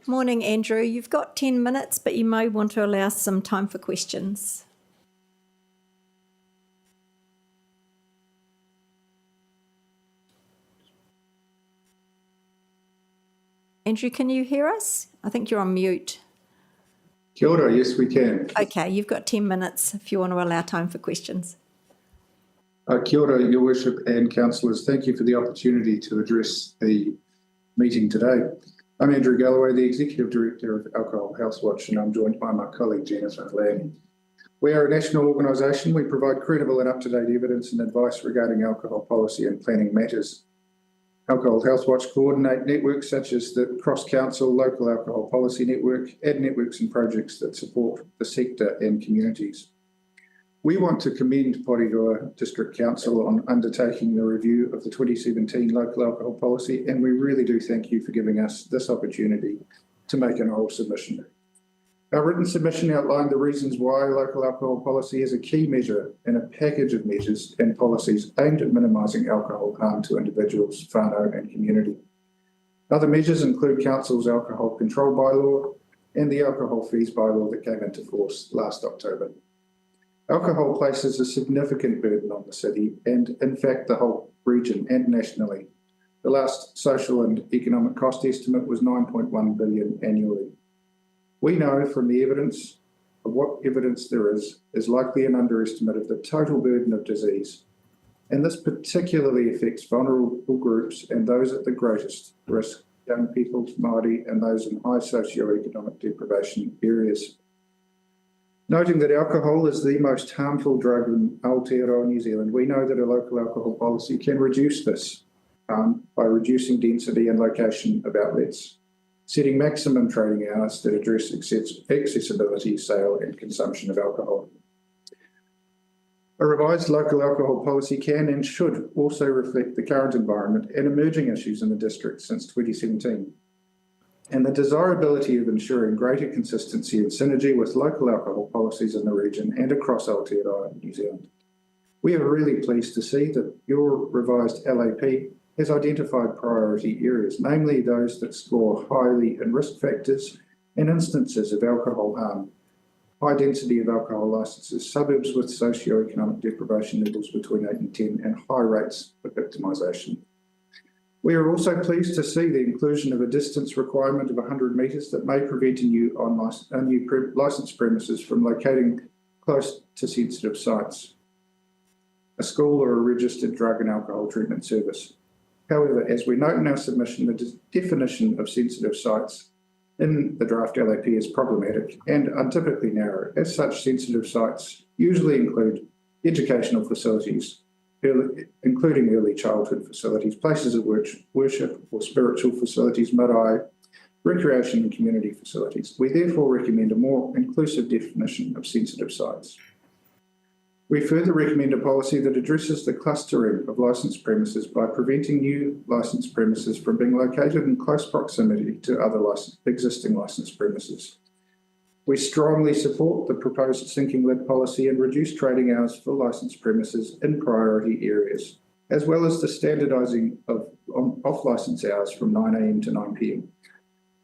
Morning, Andrew. You've got 10 minutes, but you may want to allow some time for questions. Andrew, can you hear us? I think you're on mute. Kia ora, yes we can. Okay, you've got 10 minutes if you want to allow time for questions. Kia ora, Your Worship and Councillors. Thank you for the opportunity to address the meeting today. I'm Andrew Galloway, the Executive Director of Alcohol Health Watch, and I'm joined by my colleague Jennifer Lanning. We are a national organisation. We provide credible and up-to-date evidence and advice regarding alcohol policy and planning matters. Alcohol Health Watch coordinate networks such as the Cross Council Local Alcohol Policy Network, and networks and projects that support the sector and communities. We want to commend Porirua District Council on undertaking the review of the 2017 local alcohol policy, and we really do thank you for giving us this opportunity to make an oral submission. Our written submission outlined the reasons why local alcohol policy is a key measure in a package of measures and policies aimed at minimising alcohol harm to individuals, whānau and community. Other measures include Council's alcohol control bylaw and the alcohol fees bylaw that came into force last October. Alcohol places a significant burden on the city and, in fact, the whole region and nationally. The last social and economic cost estimate was $9.1 billion annually. We know from the evidence of what evidence there is likely an underestimate of the total burden of disease, and this particularly affects vulnerable groups and those at the greatest risk, young people, Māori, and those in high socioeconomic deprivation areas. Noting that alcohol is the most harmful drug in Aotearoa, New Zealand, we know that a local alcohol policy can reduce this by reducing density and location of outlets, setting maximum trading hours that address accessibility, sale and consumption of alcohol. A revised local alcohol policy can and should also reflect the current environment and emerging issues in the district since 2017, and the desirability of ensuring greater consistency and synergy with local alcohol policies in the region and across Aotearoa, New Zealand. We are really pleased to see that your revised LAP has identified priority areas, namely those that score highly in risk factors and instances of alcohol harm, high density of alcohol licences, suburbs with socio-economic deprivation levels between 8 and 10, and high rates of victimisation. We are also pleased to see the inclusion of a distance requirement of 100 metres that may prevent a new licensed premises from locating close to sensitive sites, a school or a registered drug and alcohol treatment service. However, as we note in our submission, the definition of sensitive sites in the draft LAP is problematic and untypically narrow. As such, sensitive sites usually include educational facilities, including early childhood facilities, places of worship or spiritual facilities, marae, recreation and community facilities. We therefore recommend a more inclusive definition of sensitive sites. We further recommend a policy that addresses the clustering of licensed premises by preventing new licensed premises from being located in close proximity to other existing licensed premises. We strongly support the proposed sinking lid policy and reduced trading hours for licensed premises in priority areas, as well as the standardising of off-licence hours from 9 a.m. to 9 p.m.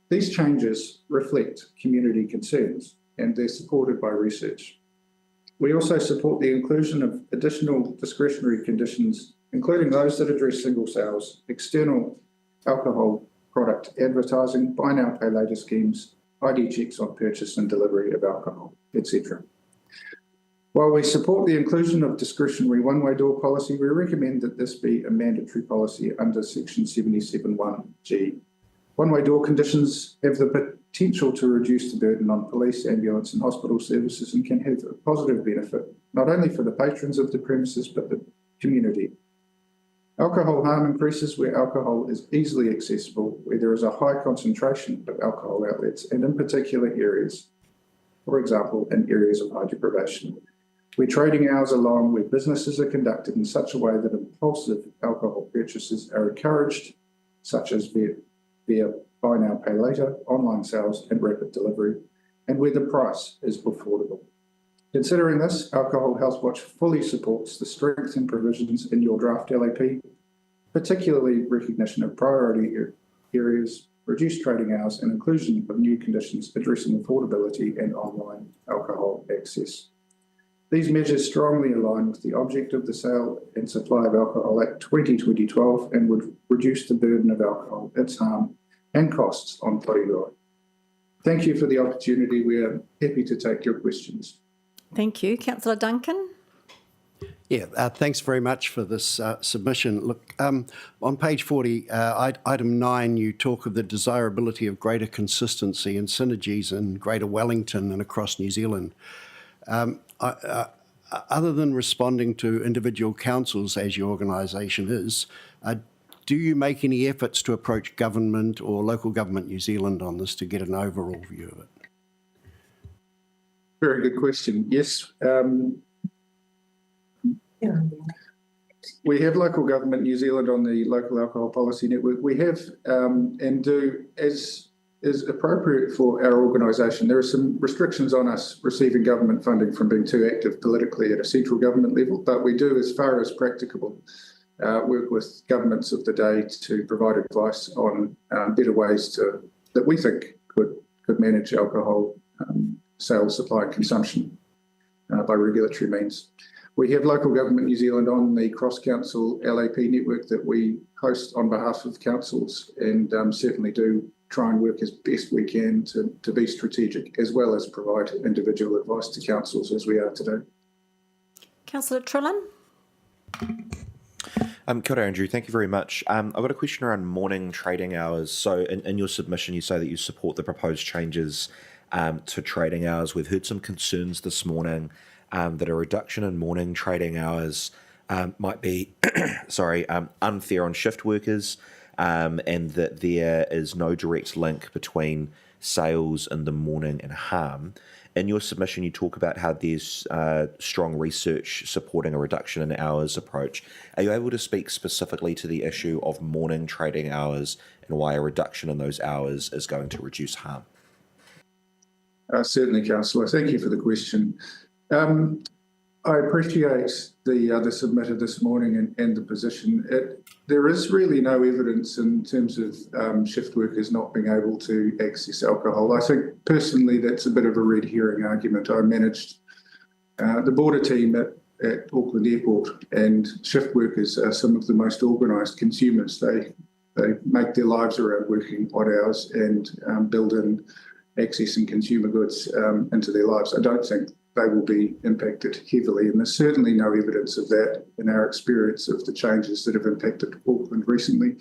These changes reflect community concerns and they're supported by research. We also support the inclusion of additional discretionary conditions, including those that address single sales, external alcohol product advertising, buy now, pay later schemes, ID checks on purchase and delivery of alcohol, etc. While we support the inclusion of discretionary one-way door policy, we recommend that this be a mandatory policy under Section 77(1)(g). One-way door conditions have the potential to reduce the burden on police, ambulance and hospital services and can have a positive benefit, not only for the patrons of the premises, but the community. Alcohol harm increases where alcohol is easily accessible, where there is a high concentration of alcohol outlets, and in particular areas, for example, in areas of high deprivation, where trading hours are long, where businesses are conducted in such a way that impulsive alcohol purchases are encouraged, such as via buy now, pay later, online sales and rapid delivery, and where the price is affordable. Considering this, Alcohol Health Watch fully supports the strength and provisions in your draft LAP, particularly recognition of priority areas, reduced trading hours and inclusion of new conditions addressing affordability and online alcohol access. These measures strongly align with the object of the Sale and Supply of Alcohol Act 2012 and would reduce the burden of alcohol, its harm and costs on Porirua. Thank you for the opportunity. We are happy to take your questions. Thank you. Councillor Duncan. Yeah, thanks very much for this submission. Look, on page 40, item 9, you talk of the desirability of greater consistency and synergies in Greater Wellington and across New Zealand. Other than responding to individual councils, as your organisation is, do you make any efforts to approach government or local government New Zealand on this to get an overall view of it? Very good question. Yes. We have local government New Zealand on the local alcohol policy network. We have and do as is appropriate for our organisation. There are some restrictions on us receiving government funding from being too active politically at a central government level, but we do, as far as practicable, work with governments of the day to provide advice on better ways that we think could manage alcohol sales, supply and consumption by regulatory means. We have local government New Zealand on the cross-council LAP network that we host on behalf of councils and certainly do try and work as best we can to be strategic as well as provide individual advice to councils as we are today. Councillor Trillin. Kia ora, Andrew. Thank you very much. I've got a question around morning trading hours. So in your submission, you say that you support the proposed changes to trading hours. We've heard some concerns this morning that a reduction in morning trading hours might be unfair on shift workers and that there is no direct link between sales in the morning and harm. In your submission, you talk about how there's strong research supporting a reduction in hours approach. Are you able to speak specifically to the issue of morning trading hours and why a reduction in those hours is going to reduce harm? Certainly, Councillor. Thank you for the question. I appreciate the submitter this morning and the position. There is really no evidence in terms of shift workers not being able to access alcohol. I think personally that's a bit of a red herring argument. I managed the border team at Auckland Airport, and shift workers are some of the most organised consumers. They make their lives around working odd hours and build in accessing consumer goods into their lives. I don't think they will be impacted heavily, and there's certainly no evidence of that in our experience of the changes that have impacted Auckland recently.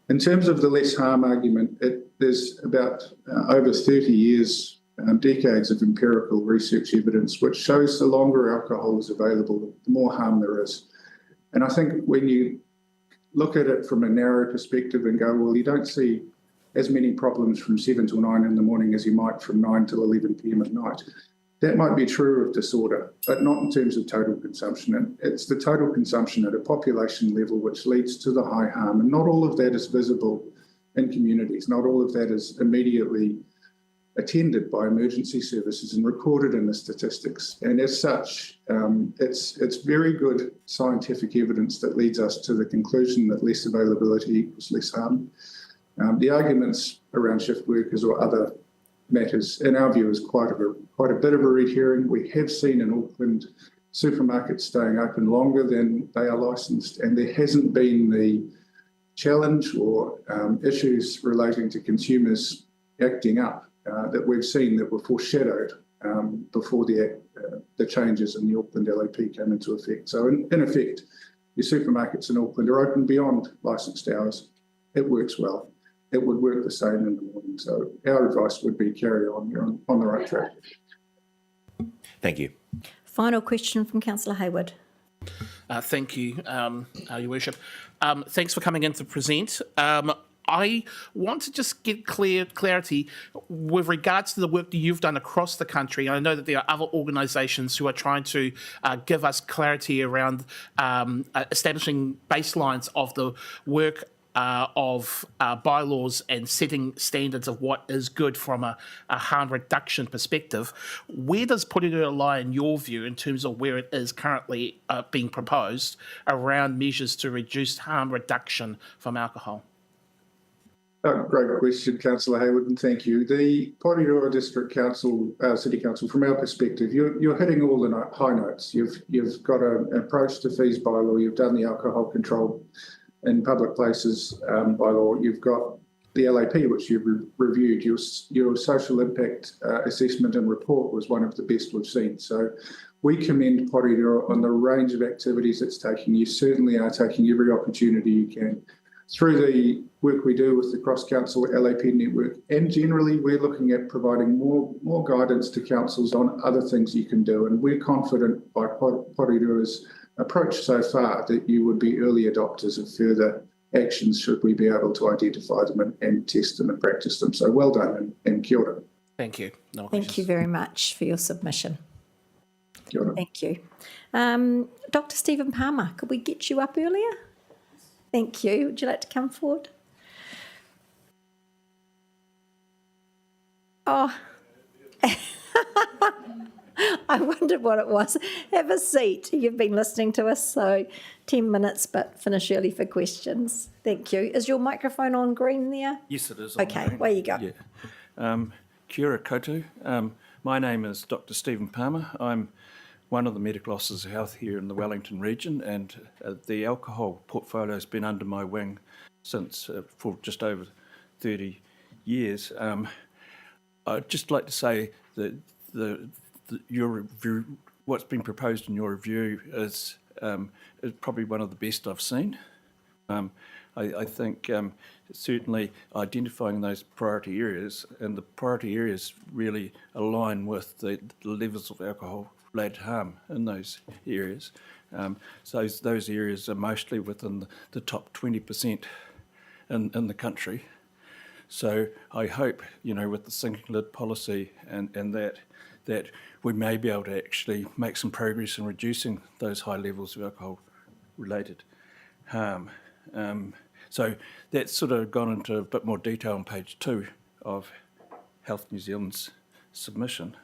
In terms of the less harm argument, there's about over 30 years, decades of empirical research evidence which shows the longer alcohol is available, the more harm there is. And I think when you look at it from a narrow perspective and go, well, you don't see as many problems from 7 till 9 in the morning as you might from 9 till 11 p.m. at night. That might be true of disorder, but not in terms of total consumption. And it's the total consumption at a population level which leads to the high harm. And not all of that is visible in communities. Not all of that is immediately attended by emergency services and recorded in the statistics. And as such, it's very good scientific evidence that leads us to the conclusion that less availability equals less harm. The arguments around shift workers or other matters, in our view, is quite a bit of a red herring. We have seen in Auckland supermarkets staying open longer than they are licensed, and there hasn't been the challenge or issues relating to consumers acting up that we've seen that were foreshadowed before the changes in the Auckland LAP came into effect. So in effect, your supermarkets in Auckland are open beyond licensed hours. It works well. It would work the same in the morning. So our advice would be carry on. You're on the right track. Thank you. Final question from Councillor Hayward. Thank you, Your Worship. Thanks for coming in to present. I want to just get clarity with regards to the work that you've done across the country. I know that there are other organisations who are trying to give us clarity around establishing baselines of the work of bylaws and setting standards of what is good from a harm reduction perspective. Where does Porirua lie in your view in terms of where it is currently being proposed around measures to reduce harm reduction from alcohol? Great question, Councillor Hayward, and thank you. The Porirua District Council, City Council, from our perspective, you're hitting all the high notes. You've got an approach to fees bylaw. You've done the alcohol control in public places by law. You've got the LAP, which you've reviewed. Your social impact assessment and report was one of the best we've seen. So we commend Porirua on the range of activities it's taking. You certainly are taking every opportunity you can through the work we do with the cross-council LAP network. And generally, we're looking at providing more guidance to councils on other things you can do. And we're confident by Porirua's approach so far that you would be early adopters of further actions should we be able to identify them and test them and practice them. So well done and kia ora. Thank you. No Thank you very much for your submission. Kia ora. Thank you. Dr. Stephen Palmer, could we get you up earlier? Thank you. Would you like to come forward? Oh, I wondered what it was. Have a seat. You've been listening to us, so 10 minutes, but finish early for questions. Thank you. Is your microphone on green there? Yes, it is. Okay, where you go. Yeah. Kia ora koutou. My name is Dr. Stephen Palmer. I'm one of the medical officers of health here in the Wellington region, and the alcohol portfolio has been under my wing since for just over 30 years. I'd just like to say that your review, what's been proposed in your review is probably one of the best I've seen. I think certainly identifying those priority areas, and the priority areas really align with the levels of alcohol-related harm in those areas. So those areas are mostly within the top 20% in the country. So I hope, with the sinking lid policy and that we may be able to actually make some progress in reducing those high levels of alcohol-related harm. So that's sort of gone into a bit more detail on page 2 of Health New Zealand's submission.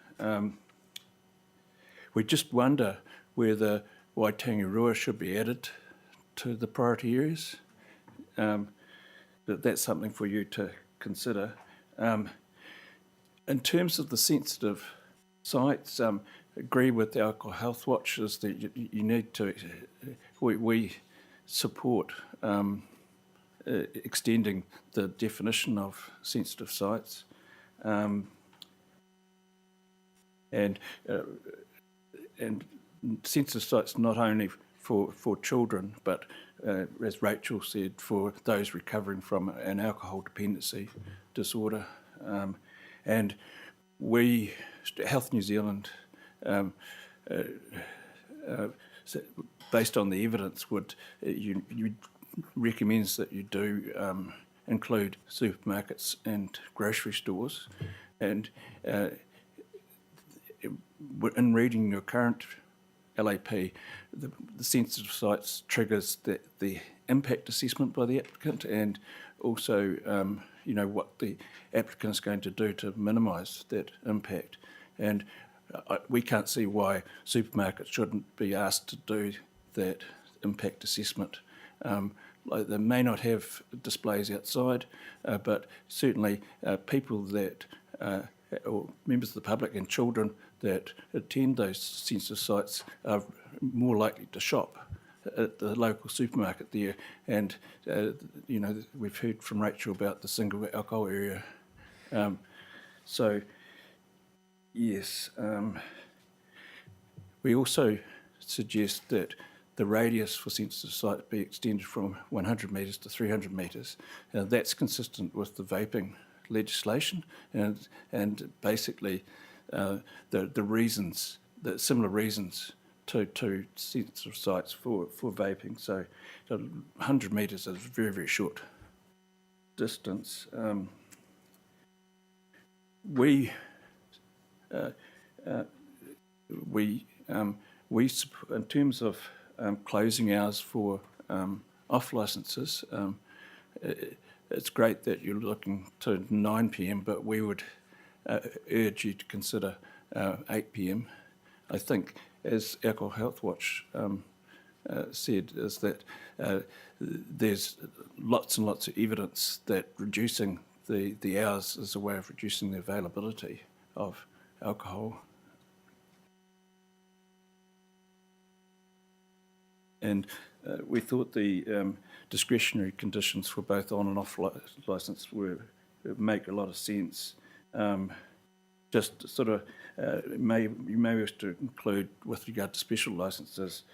We just wonder whether Waitangi should be added to the priority areas. But that's something for you to consider. In terms of the sensitive sites, agree with the Alcohol Health Watch is that you need to, we support extending the definition of sensitive sites. And sensitive sites not only for children, but as Rachel said, for those recovering from an alcohol dependency disorder. And we, Health New Zealand, based on the evidence, you recommends that you do include supermarkets and grocery stores. And in reading your current LAP, the sensitive sites triggers the impact assessment by the applicant, and also what the applicant is going to do to minimise that impact. And we can't see why supermarkets shouldn't be asked to do that impact assessment. Like they may not have displays outside, but certainly people that or members of the public and children that attend those sensitive sites are more likely to shop at the local supermarket there. And, we've heard from Rachel about the single alcohol area. So, yes, we also suggest that the radius for sensitive sites be extended from 100 metres to 300 metres. That's consistent with the vaping legislation, and basically the reasons, the similar reasons to sensitive sites for vaping. So 100 metres is a very, very short distance. We in terms of closing hours for off licences, it's great that you're looking to 9 p.m, but we would urge you to consider 8 p.m. I think, as Alcohol Health Watch said, is that there's lots and lots of evidence that reducing the hours is a way of reducing the availability of alcohol. And we thought the discretionary conditions for both on and off licence make a lot of sense. Just sort of, you may wish to include, with regard to special licences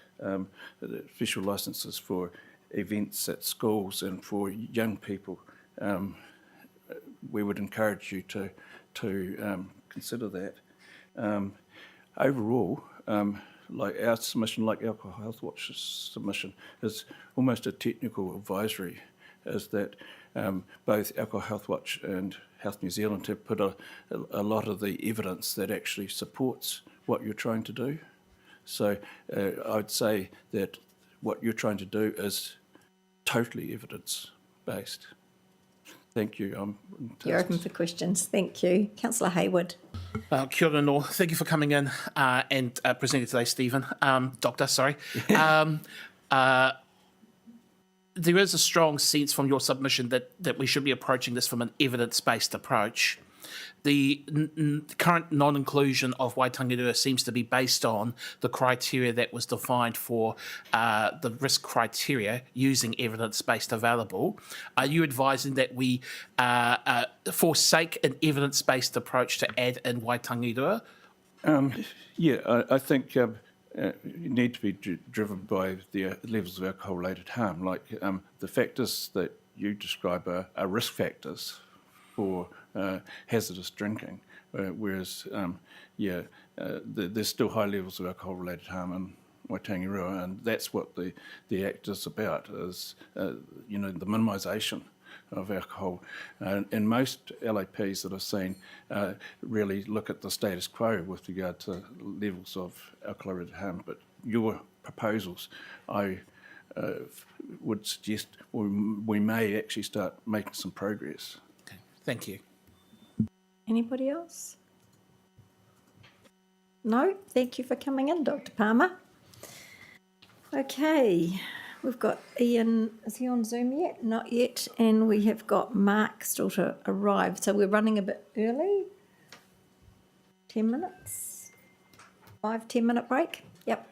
for events at schools and for young people. We would encourage you to consider that. Overall, like our submission, like Alcohol Health Watch's submission, is almost a technical advisory, is that both Alcohol Health Watch and Health New Zealand have put a lot of the evidence that actually supports what you're trying to do. So I'd say that what you're trying to do is totally evidence-based. Thank you. You're open for questions. Thank you. Councillor Hayward. Kia ora no. Thank you for coming in and presenting today, Stephen. Doctor, sorry. There is a strong sense from your submission that we should be approaching this from an evidence-based approach. The current non-inclusion of Waitangi seems to be based on the criteria that was defined for the risk criteria using evidence-based available. Are you advising that we forsake an evidence-based approach to add in Waitangi? Yeah, I think you need to be driven by the levels of alcohol-related harm. Like the factors that you describe are risk factors for hazardous drinking, whereas there's still high levels of alcohol-related harm in Waitangi, and that's what the Act is about, is the minimisation of alcohol. And most LAPs that I've seen really look at the status quo with regard to levels of alcohol-related harm. But your proposals, I would suggest we may actually start making some progress. Okay, thank you. Anybody else? No, thank you for coming in, Dr. Palmer. Okay, we've got Ian, is he on Zoom yet? Not yet, and we have got Mark still to arrive, so we're running a bit early. 10 minutes? 5-10 minute break? Yep.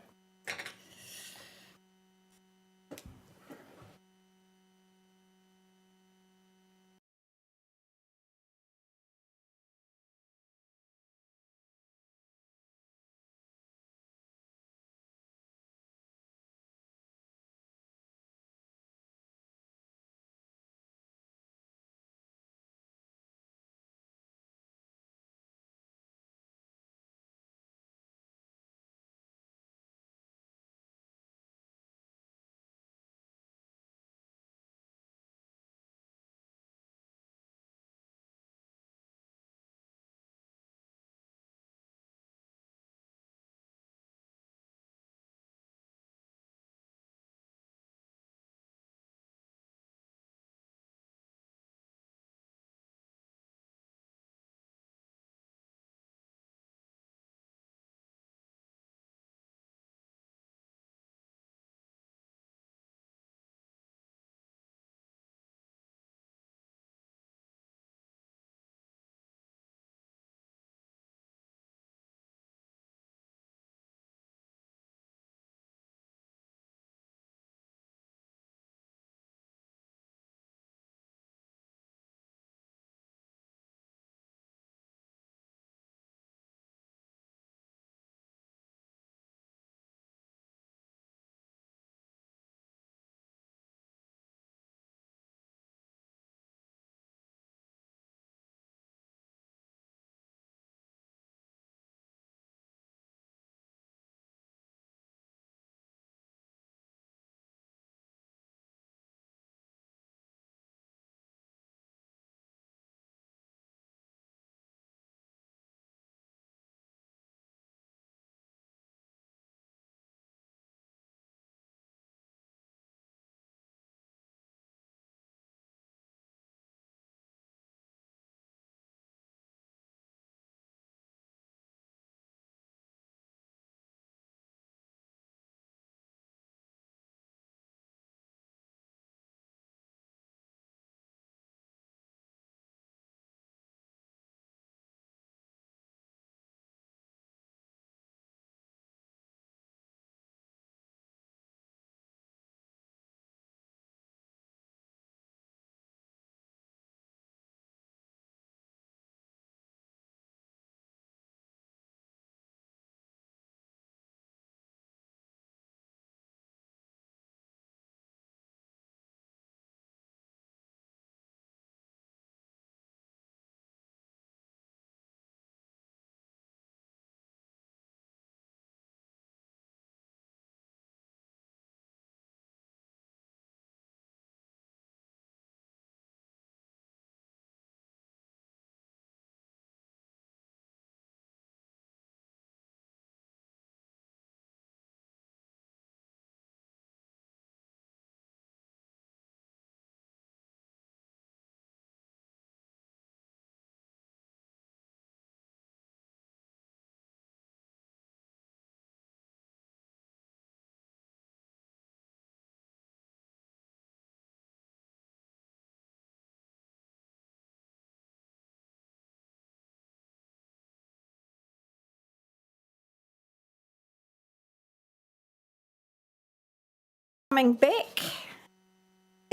Coming back.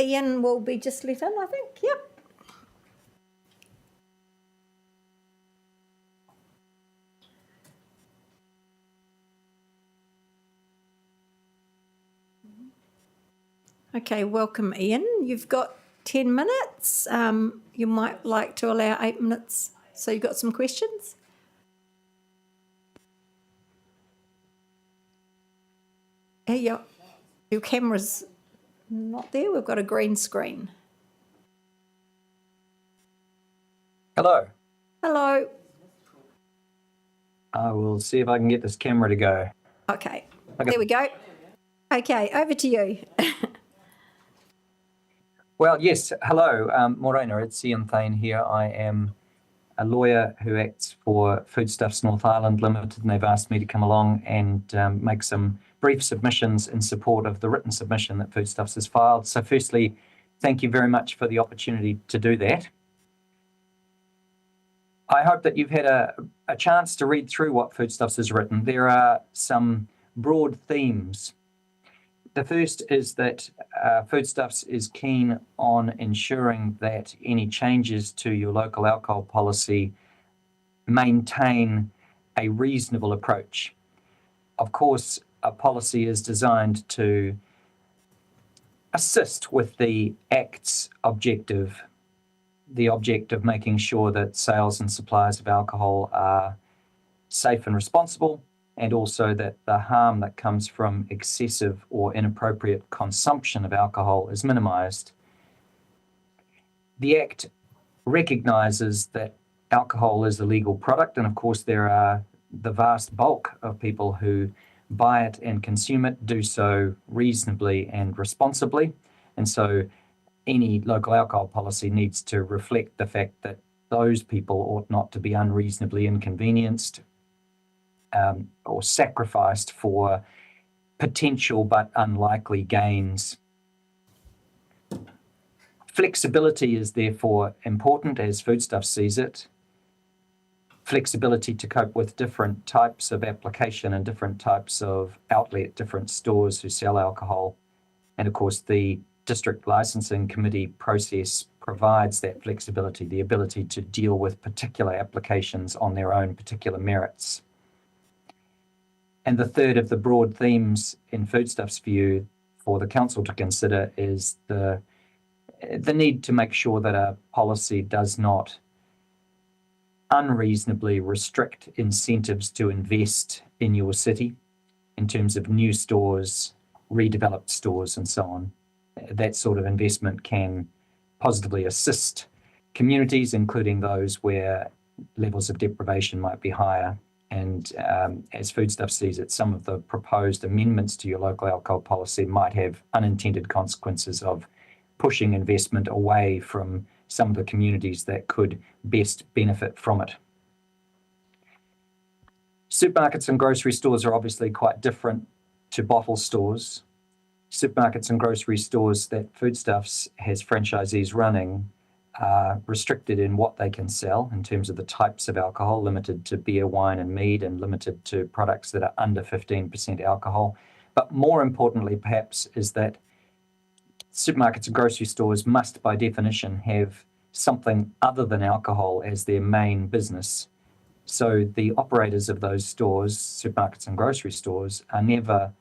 Ian will be just let in, I think. Yep. Okay, welcome, Ian. You've got 10 minutes. You might like to allow 8 minutes. So you've got some questions? Hey, your camera's not there. We've got a green screen. Hello. Hello. I will see if I can get this camera to go. Okay, there we go. Okay, over to you. Well, yes, hello. Morena, it's Ian Thane here. I am a lawyer who acts for Foodstuffs North Island Limited, and they've asked me to come along and make some brief submissions in support of the written submission that Foodstuffs has filed. So firstly, thank you very much for the opportunity to do that. I hope that you've had a chance to read through what Foodstuffs has written. There are some broad themes. The first is that Foodstuffs is keen on ensuring that any changes to your local alcohol policy maintain a reasonable approach. Of course, a policy is designed to assist with the Act's objective, the object of making sure that sales and supplies of alcohol are safe and responsible, and also that the harm that comes from excessive or inappropriate consumption of alcohol is minimised. The Act recognises that alcohol is a legal product, and of course there are the vast bulk of people who buy it and consume it do so reasonably and responsibly, and so any local alcohol policy needs to reflect the fact that those people ought not to be unreasonably inconvenienced or sacrificed for potential but unlikely gains. Flexibility is therefore important as Foodstuffs sees it. Flexibility to cope with different types of application and different types of outlet, different stores who sell alcohol. And of course, the District Licensing Committee process provides that flexibility, the ability to deal with particular applications on their own particular merits. And the third of the broad themes in Foodstuffs' view for the Council to consider is the need to make sure that a policy does not unreasonably restrict incentives to invest in your city in terms of new stores, redeveloped stores, and so on. That sort of investment can positively assist communities, including those where levels of deprivation might be higher. And as Foodstuffs sees it, some of the proposed amendments to your local alcohol policy might have unintended consequences of pushing investment away from some of the communities that could best benefit from it. Supermarkets and grocery stores are obviously quite different to bottle stores. Supermarkets and grocery stores that Foodstuffs has franchisees running are restricted in what they can sell in terms of the types of alcohol, limited to beer, wine and mead, and limited to products that are under 15% alcohol. But more importantly, perhaps, is that supermarkets and grocery stores must, by definition, have something other than alcohol as their main business. So the operators of those stores, supermarkets and grocery stores, are never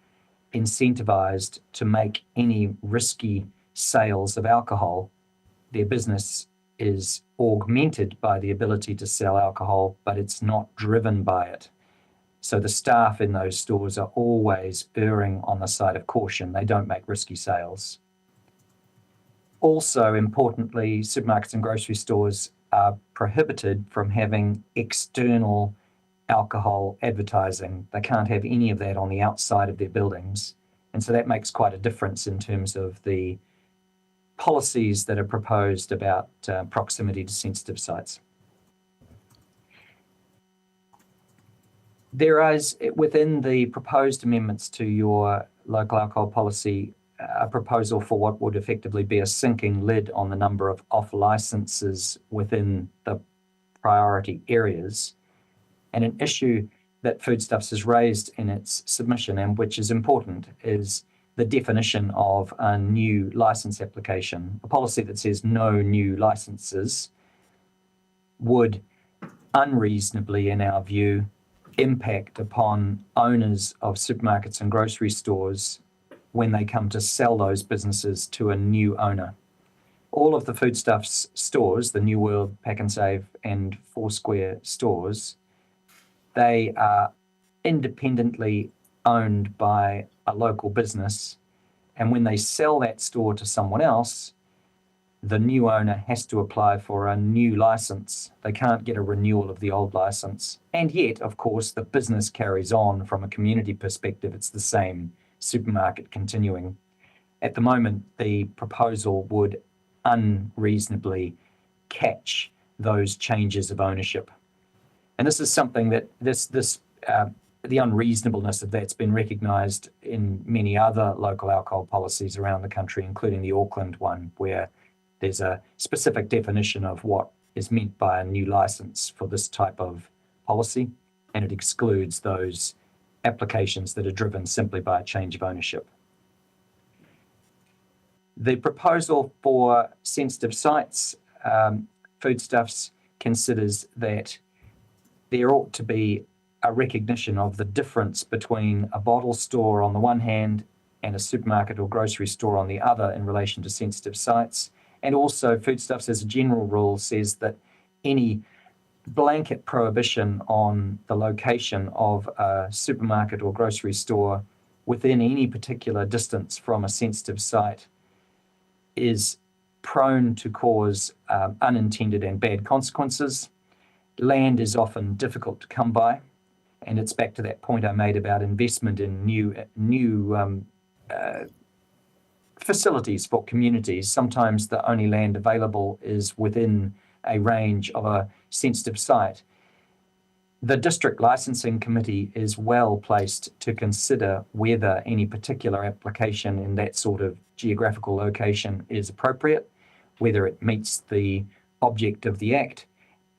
incentivized to make any risky sales of alcohol. Their business is augmented by the ability to sell alcohol, but it's not driven by it. So the staff in those stores are always erring on the side of caution. They don't make risky sales. Also, importantly, supermarkets and grocery stores are prohibited from having external alcohol advertising. They can't have any of that on the outside of their buildings. And so that makes quite a difference in terms of the policies that are proposed about proximity to sensitive sites. There is, within the proposed amendments to your local alcohol policy, a proposal for what would effectively be a sinking lid on the number of off licenses within the priority areas. And an issue that Foodstuffs has raised in its submission, and which is important, is the definition of a new license application. A policy that says no new licenses would unreasonably, in our view, impact upon owners of supermarkets and grocery stores when they come to sell those businesses to a new owner. All of the Foodstuffs stores, the New World, Pack and Save and Foursquare stores, they are independently owned by a local business. And when they sell that store to someone else, the new owner has to apply for a new license. They can't get a renewal of the old license. And yet, of course, the business carries on from a community perspective. It's the same supermarket continuing. At the moment, the proposal would unreasonably catch those changes of ownership. And this is something that the unreasonableness of that's been recognised in many other local alcohol policies around the country, including the Auckland one, where there's a specific definition of what is meant by a new licence for this type of policy, and it excludes those applications that are driven simply by a change of ownership. The proposal for sensitive sites, foodstuffs, considers that there ought to be a recognition of the difference between a bottle store on the one hand and a supermarket or grocery store on the other in relation to sensitive sites. And also foodstuffs as a general rule says that any blanket prohibition on the location of a supermarket or grocery store within any particular distance from a sensitive site is prone to cause unintended and bad consequences. Land is often difficult to come by, and it's back to that point I made about investment in new facilities for communities. Sometimes the only land available is within a range of a sensitive site. The District Licensing Committee is well placed to consider whether any particular application in that sort of geographical location is appropriate, whether it meets the object of the Act,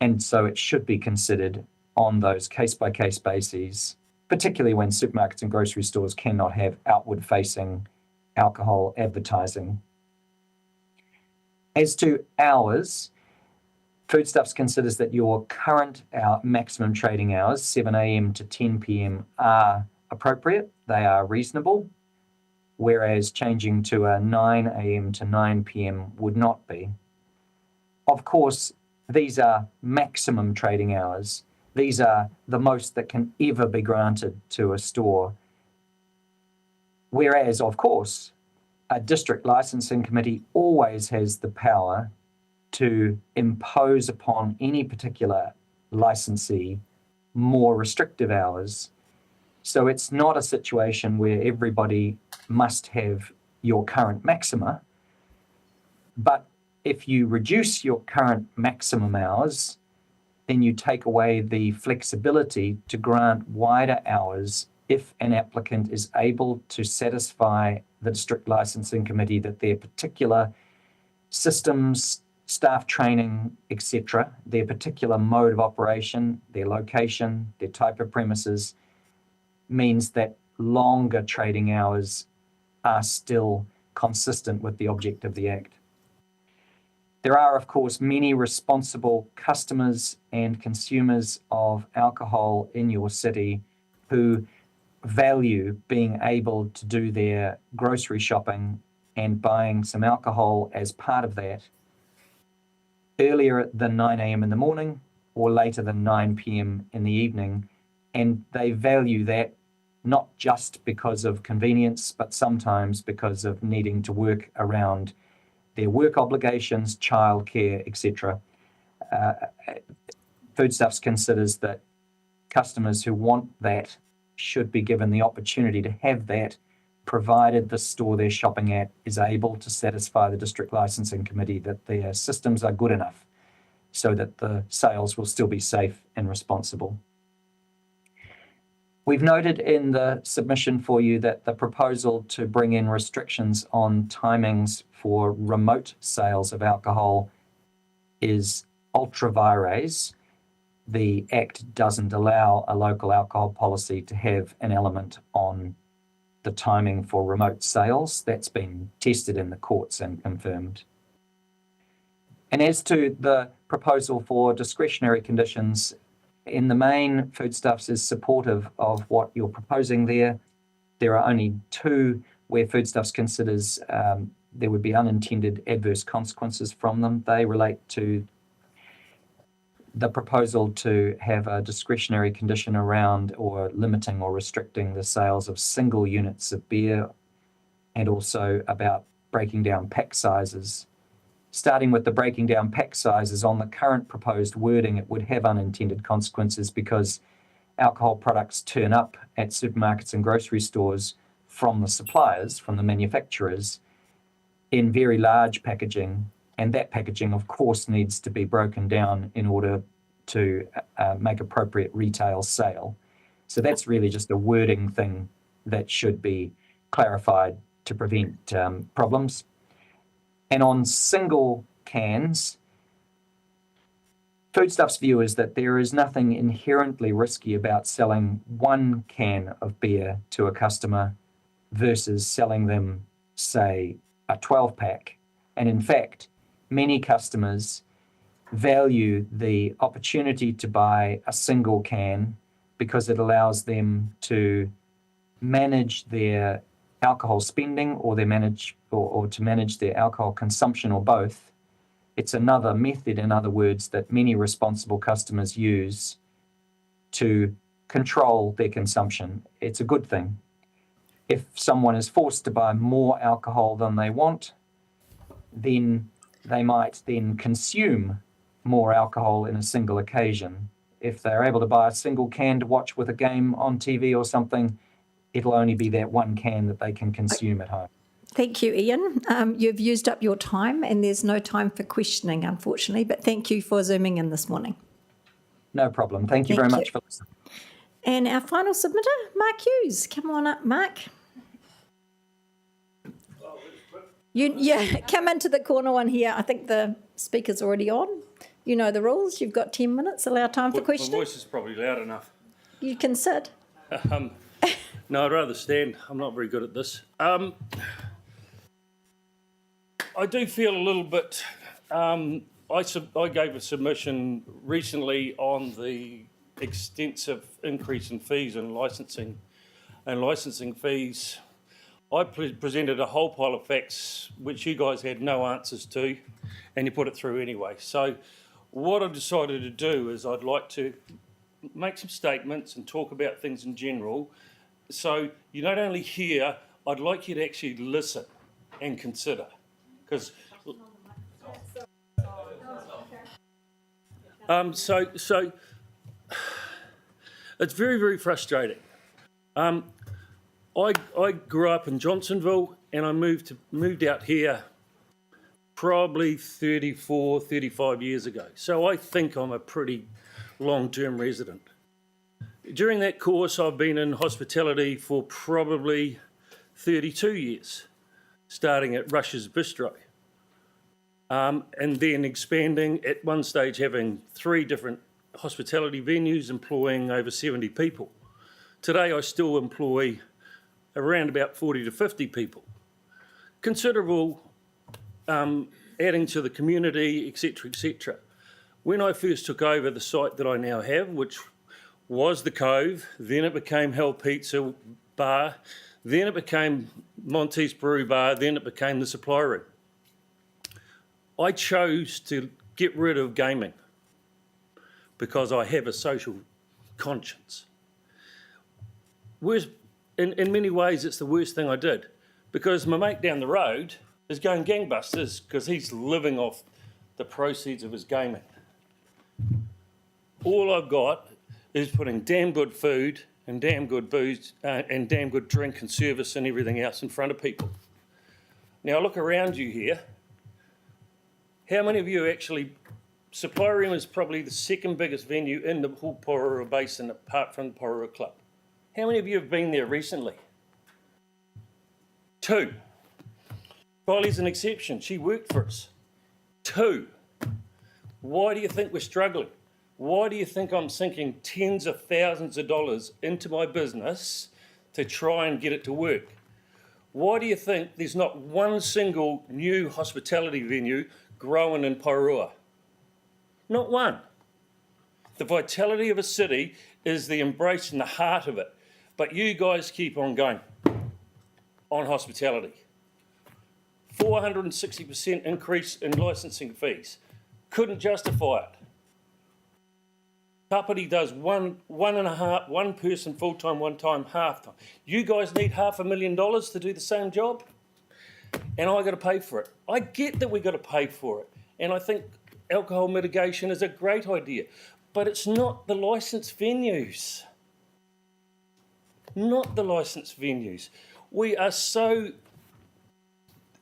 and so it should be considered on those case-by-case bases, particularly when supermarkets and grocery stores cannot have outward-facing alcohol advertising. As to hours, Foodstuffs considers that your current maximum trading hours, 7 a.m. to 10 p.m, are appropriate, they are reasonable, whereas changing to a 9 a.m. to 9 p.m. would not be. Of course, these are maximum trading hours. These are the most that can ever be granted to a store. Whereas, of course, a district licensing committee always has the power to impose upon any particular licensee more restrictive hours. So it's not a situation where everybody must have your current maxima, but if you reduce your current maximum hours, then you take away the flexibility to grant wider hours if an applicant is able to satisfy the District Licensing Committee that their particular systems, staff training, etc., their particular mode of operation, their location, their type of premises, means that longer trading hours are still consistent with the object of the Act. There are, of course, many responsible customers and consumers of alcohol in your city who value being able to do their grocery shopping and buying some alcohol as part of that earlier than 9 a.m. in the morning or later than 9 p.m. in the evening. And they value that not just because of convenience, but sometimes because of needing to work around their work obligations, childcare, etc. Foodstuffs considers that customers who want that should be given the opportunity to have that, provided the store they're shopping at is able to satisfy the District Licensing Committee that their systems are good enough so that the sales will still be safe and responsible. We've noted in the submission for you that the proposal to bring in restrictions on timings for remote sales of alcohol is ultra vires. The Act doesn't allow a local alcohol policy to have an element on the timing for remote sales. That's been tested in the courts and confirmed. And as to the proposal for discretionary conditions, in the main, Foodstuffs is supportive of what you're proposing there. There are only two where Foodstuffs considers there would be unintended adverse consequences from them. They relate to the proposal to have a discretionary condition around or limiting or restricting the sales of single units of beer, and also about breaking down pack sizes. starting with the breaking down pack sizes on the current proposed wording, it would have unintended consequences because alcohol products turn up at supermarkets and grocery stores from the suppliers, from the manufacturers, in very large packaging, and that packaging, of course, needs to be broken down in order to make appropriate retail sale. So that's really just a wording thing that should be clarified to prevent problems. And on single cans, Foodstuffs' view is that there is nothing inherently risky about selling one can of beer to a customer versus selling them, say, a 12-pack. And in fact, many customers value the opportunity to buy a single can because it allows them to manage their alcohol spending or to manage their alcohol consumption, or both. It's another method, in other words, that many responsible customers use to control their consumption. It's a good thing. If someone is forced to buy more alcohol than they want, then they might then consume more alcohol in a single occasion. If they're able to buy a single can to watch with a game on TV or something, it'll only be that one can that they can consume at home. Thank you, Ian. You've used up your time and there's no time for questioning, unfortunately, but thank you for zooming in this morning. No problem. Thank you very much for listening. And our final submitter, Mark Hughes. Come on up, Mark. Come into the corner one here. I think the speaker's already on. You know the rules. You've got 10 minutes. Allow time for questioning. My voice is probably loud enough. You can sit. No, I'd rather stand. I'm not very good at this. I do feel a little bit... I gave a submission recently on the extensive increase in fees and licensing fees. I presented a whole pile of facts which you guys had no answers to, and you put it through anyway. So what I decided to do is I'd like to make some statements and talk about things in general. So you not only hear, I'd like you to actually listen and consider. Because so it's very, very frustrating. I grew up in Johnsonville and I moved out here probably 34, 35 years ago. So I think I'm a pretty long-term resident. During that course, I've been in hospitality for probably 32 years, starting at Rush's Bistro, and then expanding, at one stage having 3 different hospitality venues employing over 70 people. Today I still employ around about 40 to 50 people. Considerable adding to the community, etc., etc. When I first took over the site that I now have, which was the Cove, then it became Hell Pizza Bar, then it became Monty's Brew Bar, then it became the Supply Room. I chose to get rid of gaming because I have a social conscience. In many ways, it's the worst thing I did, because my mate down the road is going gangbusters because he's living off the proceeds of his gaming. All I've got is putting damn good food and damn good booze and damn good drink and service and everything else in front of people. Now look around you here. How many of you actually... Supply Room is probably the second biggest venue in the whole Porirua Basin apart from the Porirua Club. How many of you have been there recently? 2. Kylie's an exception. She worked for us. 2. Why do you think we're struggling? Why do you think I'm sinking tens of thousands of dollars into my business to try and get it to work? Why do you think there's not one single new hospitality venue growing in Porirua? Not one. The vitality of a city is the embrace and the heart of it. But you guys keep on going on hospitality. 460% increase in licensing fees. Couldn't justify it. Kapiti does one person full-time, one time half-time. You guys need $500,000 to do the same job? and I got to pay for it. I get that we got to pay for it, and I think alcohol mitigation is a great idea, but it's not the licensed venues. Not the licensed venues. We are so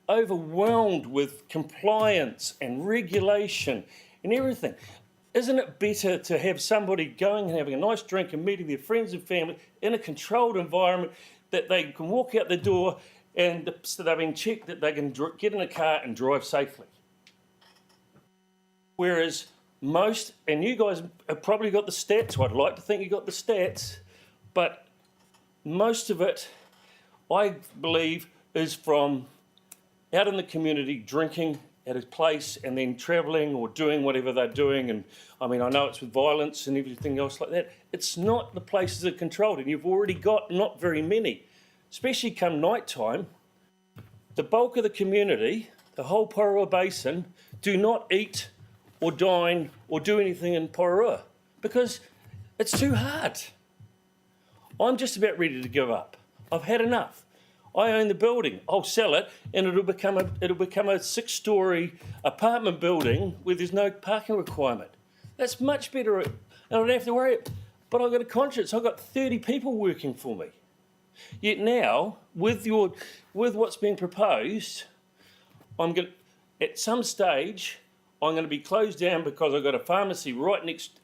overwhelmed with compliance and regulation and everything. Isn't it better to have somebody going and having a nice drink and meeting their friends and family in a controlled environment that they can walk out the door and so they're being checked that they can get in a car and drive safely? Whereas most, and you guys have probably got the stats, I'd like to think you got the stats, but most of it, I believe, is from out in the community drinking at a place and then travelling or doing whatever they're doing. And I mean, I know it's with violence and everything else like that. It's not the places that are controlled, and you've already got not very many, especially come night time. The bulk of the community, the whole Porirua Basin, do not eat or dine or do anything in Porirua because it's too hard. I'm just about ready to give up. I've had enough. I own the building. I'll sell it, and it'll become a 6-story apartment building where there's no parking requirement. That's much better. I don't have to worry. But I've got a conscience. I've got 30 people working for me. Yet now, with what's being proposed, at some stage, I'm going to be closed down because I've got a pharmacy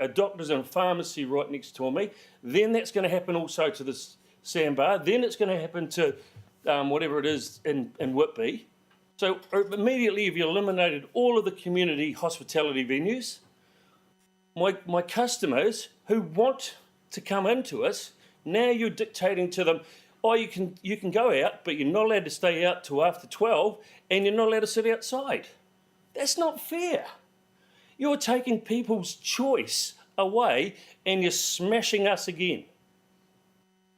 a doctor's and a pharmacy right next to me. Then that's going to happen also to the sandbar. Then it's going to happen to whatever it is in Whitby. So immediately you've eliminated all of the community hospitality venues. My customers who want to come into us, now you're dictating to them, oh, you can go out, but you're not allowed to stay out till after 12, and you're not allowed to sit outside. That's not fair. You're taking people's choice away and you're smashing us again.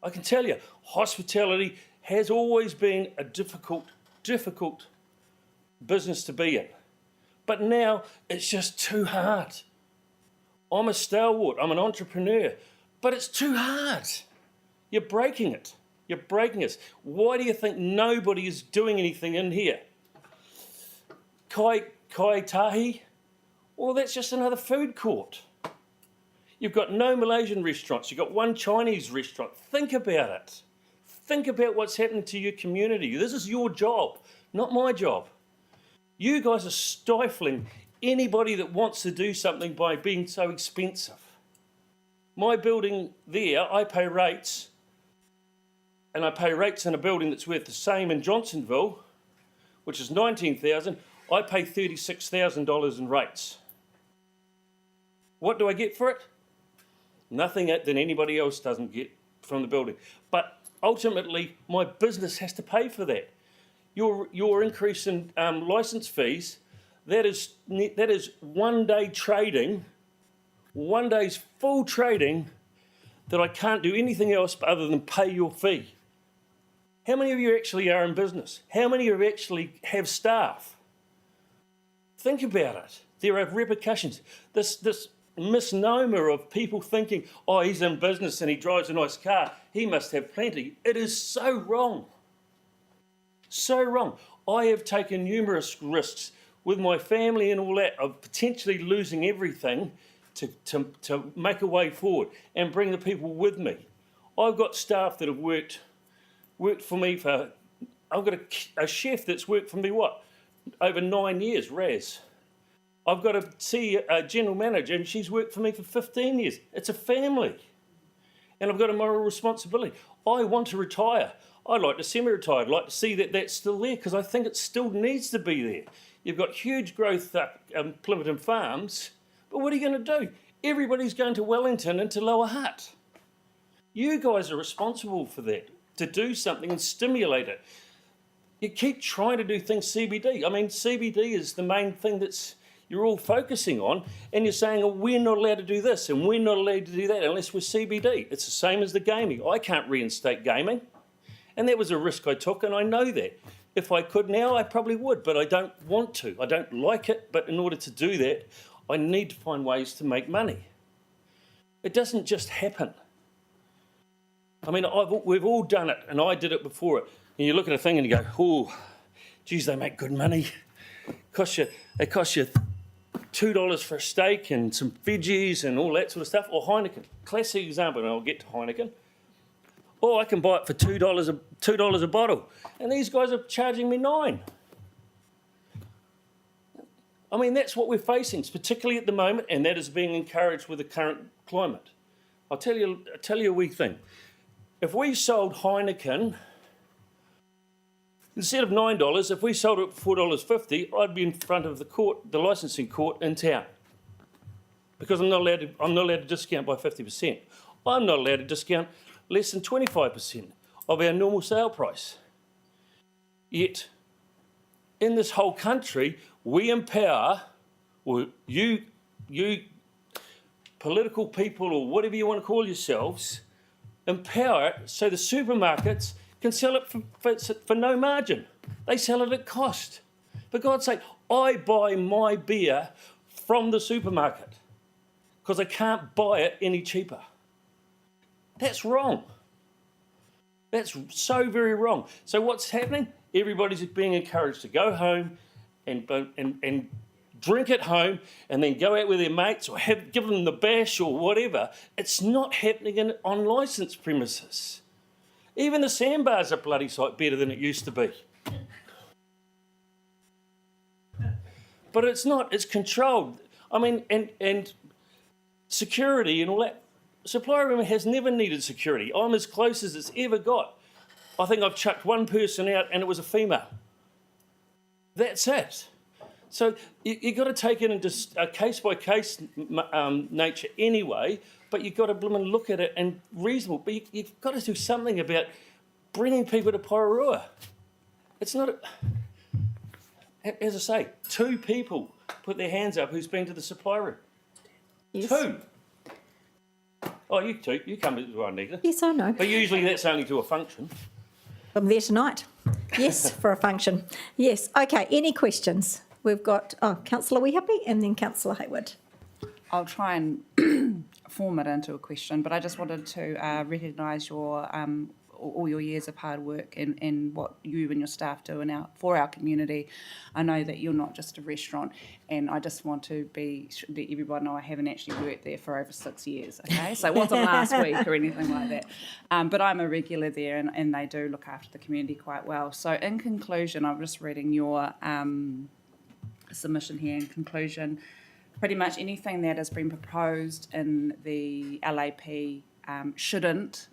I can tell you, hospitality has always been a difficult business to be in. But now it's just too hard. I'm a stalwart, I'm an entrepreneur, but it's too hard. You're breaking it. You're breaking us. Why do you think nobody is doing anything in here? Kai Tahi, well, that's just another food court. You've got no Malaysian restaurants. You've got one Chinese restaurant. Think about it. Think about what's happening to your community. This is your job, not my job. You guys are stifling anybody that wants to do something by being so expensive. My building there, I pay rates, and I pay rates in a building that's worth the same in Johnsonville, which is $19,000. I pay $36,000 in rates. What do I get for it? Nothing than anybody else doesn't get from the building. But ultimately, my business has to pay for that. Your increase in licence fees, that is 1 day trading, 1 day's full trading that I can't do anything else other than pay your fee. How many of you actually are in business? How many of you actually have staff? Think about it. There are repercussions. This misnomer of people thinking, oh, he's in business and he drives a nice car, he must have plenty. It is so wrong. So wrong. I have taken numerous risks with my family and all that of potentially losing everything to make a way forward and bring the people with me. I've got staff that have worked for me I've got a chef that's worked for me, over 9 years, Raz. I've got a general manager and she's worked for me for 15 years. It's a family. And I've got a moral responsibility. I want to retire. I'd like to semi-retire. I'd like to see that that's still there because I think it still needs to be there. You've got huge growth up Plimpton Farms, but what are you going to do? Everybody's going to Wellington and to Lower Hutt. You guys are responsible for that, to do something and stimulate it. You keep trying to do things CBD. I mean, CBD is the main thing you're all focusing on, and you're saying, oh, we're not allowed to do this and we're not allowed to do that unless we're CBD. It's the same as the gaming. I can't reinstate gaming, and that was a risk I took, and I know that. If I could now, I probably would, but I don't want to. I don't like it, but in order to do that, I need to find ways to make money. It doesn't just happen. I mean, we've all done it, and I did it before it. And you look at a thing and you go, oh, Geez, they make good money. They cost you $2 for a steak and some veggies and all that sort of stuff. Or Heineken, classic example, and I'll get to Heineken. Or I can buy it for $2 a bottle, and these guys are charging me $9. I mean, that's what we're facing, particularly at the moment, and that is being encouraged with the current climate. I'll tell you a wee thing. If we sold Heineken, instead of $9, if we sold it for $4.50, I'd be in front of the licensing court in town, because I'm not allowed to discount by 50%. I'm not allowed to discount less than 25% of our normal sale price. Yet, in this whole country, we empower, or you political people, or whatever you want to call yourselves, empower it so the supermarkets can sell it for no margin. They sell it at cost. For God's sake, I buy my beer from the supermarket because I can't buy it any cheaper. That's wrong. That's so very wrong. So what's happening? Everybody's being encouraged to go home and drink at home and then go out with their mates or give them the bash or whatever. It's not happening on licensed premises. Even the sandbars are bloody sight better than it used to be. But it's not, it's controlled. I mean, and security and all that. Supply room has never needed security. I'm as close as it's ever got. I think I've chucked one person out and it was a female. That's it. So you've got to take it into a case-by-case nature anyway, but you've got to look at it and reasonable. But you've got to do something about bringing people to Porirua. It's not, as I say, 2 people put their hands up who's been to the supply room. Yes. 2. Oh, you 2, you come as well, Nita. Yes, I know. But usually that's only to a function. I'm there tonight. Yes, for a function. Yes. Okay, any questions? We've got, Councillor Wehappy and then Councillor Hayward. I'll try and form it into a question, but I just wanted to recognise your all your years of hard work and what you and your staff do for our community. I know that you're not just a restaurant, and I just want to let everybody know I haven't actually worked there for over 6 years, okay? So it wasn't last week or anything like that. But I'm a regular there, and they do look after the community quite well. So in conclusion, I'm just reading your submission here. In conclusion, pretty much anything that has been proposed in the LAP shouldn't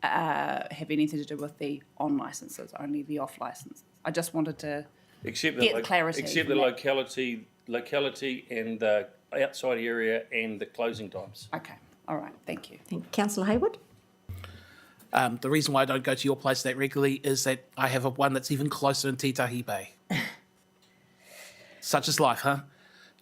have anything to do with the on licences, only the off licences. I just wanted to get clarity. Except the locality and the outside area and the closing times. Okay, all right, thank you. Thank you. Councillor Hayward? The reason why I don't go to your place that regularly is that I have one that's even closer in Titahi Bay. Such is life, huh?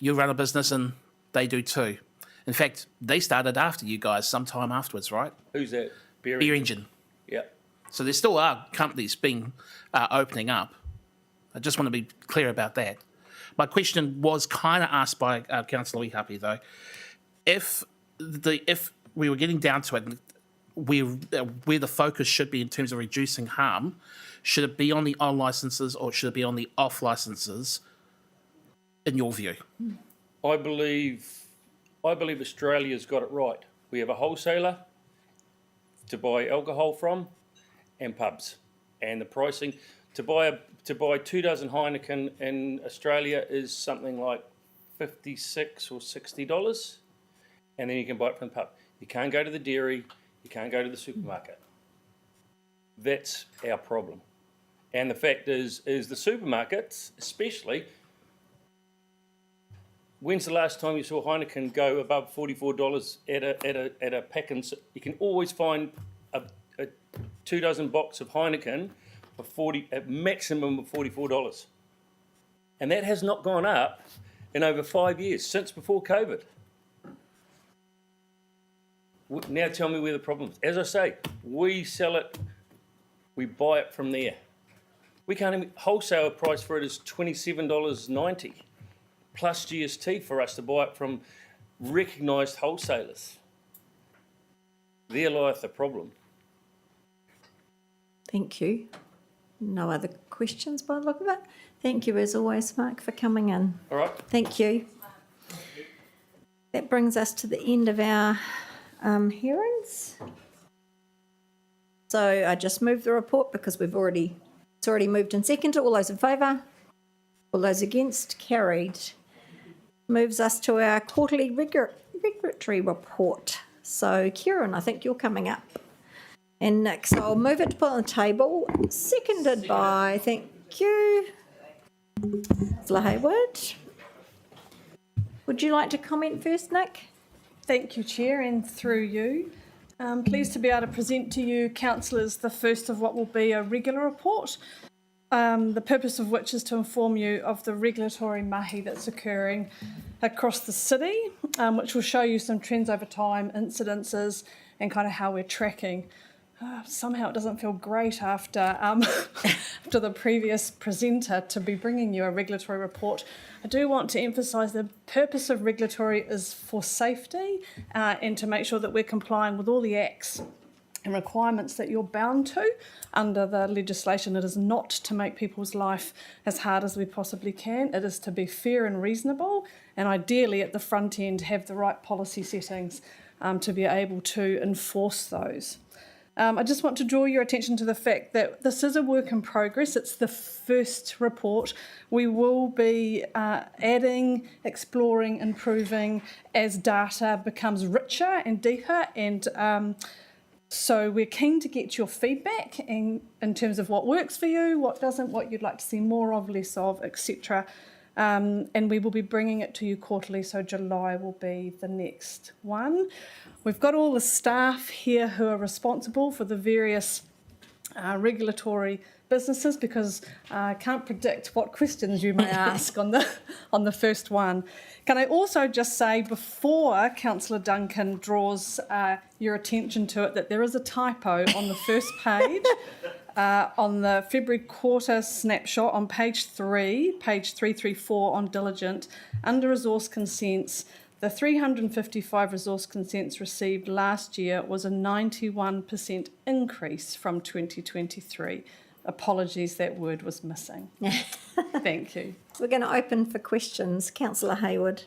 You run a business and they do too. In fact, they started after you guys sometime afterwards, right? Who's that? Beer Engine. Yeah. So there still are companies being opening up. I just want to be clear about that. My question was kind of asked by Councillor Wehappy, though. If we were getting down to it, where the focus should be in terms of reducing harm, should it be on the on licences or should it be on the off licences, in your view? I believe Australia's got it right. We have a wholesaler to buy alcohol from, and pubs, and the pricing to buy 2 dozen Heineken in Australia is something like $56 or $60, and then you can buy it from the pub. You can't go to the dairy, you can't go to the supermarket. That's our problem, and the fact is the supermarkets, especially. When's the last time you saw Heineken go above $44 at a pack? And you can always find a 2 dozen box of Heineken for a maximum of $44, and that has not gone up in over 5 years since before COVID. Now tell me where the problem is. As I say, we sell it, we buy it from there. We can't even wholesale price for it is $27.90. Plus GST for us to buy it from recognised wholesalers. There lieth the problem. Thank you. No other questions by the look of it. Thank you as always, Mark, for coming in. All right. Thank you. That brings us to the end of our hearings. So I just moved the report because it's already moved and seconded. All those in favour? All those against? Carried. Moves us to our quarterly regulatory report. So Kieran, I think you're coming up. And Nick, so I'll move it to put on the table. Seconded by, thank you, Councillor Hayward. Would you like to comment first, Nick? Thank you, Chair, and through you. Pleased to be able to present to you, councillors, the first of what will be a regular report, the purpose of which is to inform you of the regulatory mahi that's occurring across the city, which will show you some trends over time, incidences, and kind of how we're tracking. Somehow it doesn't feel great after after the previous presenter to be bringing you a regulatory report. I do want to emphasise the purpose of regulatory is for safety and to make sure that we're complying with all the acts and requirements that you're bound to under the legislation. It is not to make people's life as hard as we possibly can. It is to be fair and reasonable, and ideally at the front end have the right policy settings to be able to enforce those. I just want to draw your attention to the fact that this is a work in progress. It's the first report. We will be adding, exploring, improving as data becomes richer and deeper, and so we're keen to get your feedback in terms of what works for you, what doesn't, what you'd like to see more of, less of, etc. And we will be bringing it to you quarterly, so July will be the next one. We've got all the staff here who are responsible for the various regulatory businesses, because I can't predict what questions you may ask on the first one. Can I also just say, before Councillor Duncan draws your attention to it, that there is a typo on the first page. On the February quarter snapshot on page 3, page 334 on diligent, under resource consents, the 355 resource consents received last year was a 91% increase from 2023. Apologies, that word was missing. Thank you. We're going to open for questions. Councillor Hayward.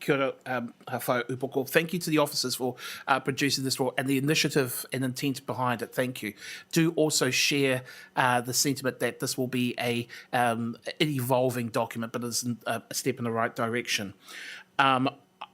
Kia ora, whai upoko. Thank you to the officers for producing this report and the initiative and intent behind it. Thank you. Do also share the sentiment that this will be an evolving document, but it's a step in the right direction.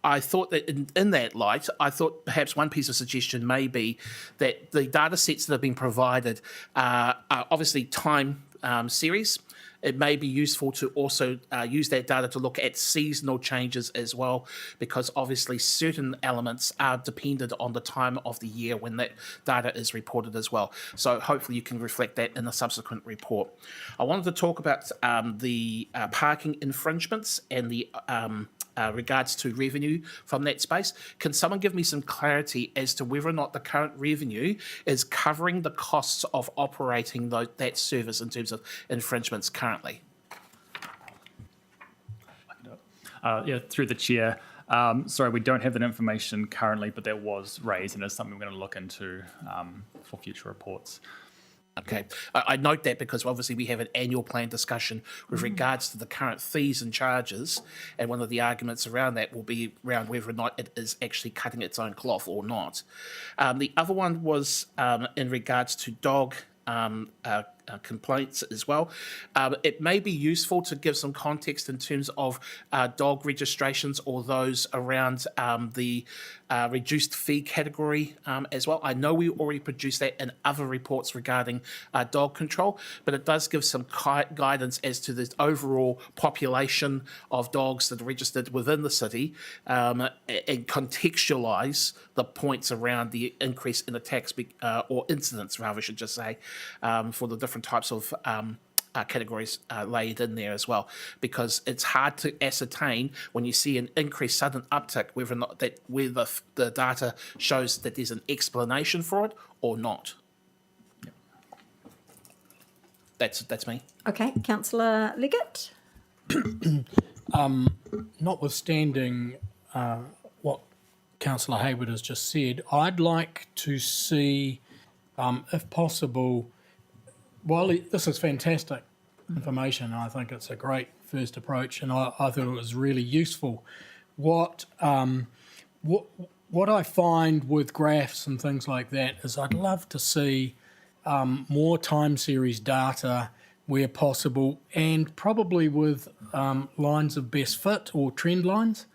I thought that in that light, I thought perhaps one piece of suggestion may be that the data sets that have been provided are obviously time series. It may be useful to also use that data to look at seasonal changes as well, because obviously certain elements are dependent on the time of the year when that data is reported as well. So hopefully you can reflect that in a subsequent report. I wanted to talk about the parking infringements and the regards to revenue from that space. Can someone give me some clarity as to whether or not the current revenue is covering the costs of operating that service in terms of infringements currently? Yeah, through the chair. Sorry, we don't have that information currently, but that was raised and is something we're going to look into for future reports. Okay, I note that because obviously we have an annual plan discussion with regards to the current fees and charges, and one of the arguments around that will be around whether or not it is actually cutting its own cloth or not. The other one was in regards to dog complaints as well. It may be useful to give some context in terms of dog registrations or those around the reduced fee category as well. I know we already produced that in other reports regarding dog control, but it does give some guidance as to the overall population of dogs that are registered within the city and contextualise the points around the increase in attacks or incidents, rather, I should just say, for the different types of categories laid in there as well, because it's hard to ascertain when you see an increased sudden uptick whether or not whether the data shows that there's an explanation for it or not. Yep. That's me. Okay, Councillor Leggett. Notwithstanding what Councillor Hayward has just said, I'd like to see, if possible, while this is fantastic information, and I think it's a great first approach, and I thought it was really useful. What I find with graphs and things like that is I'd love to see more time series data where possible, and probably with lines of best fit or trend lines,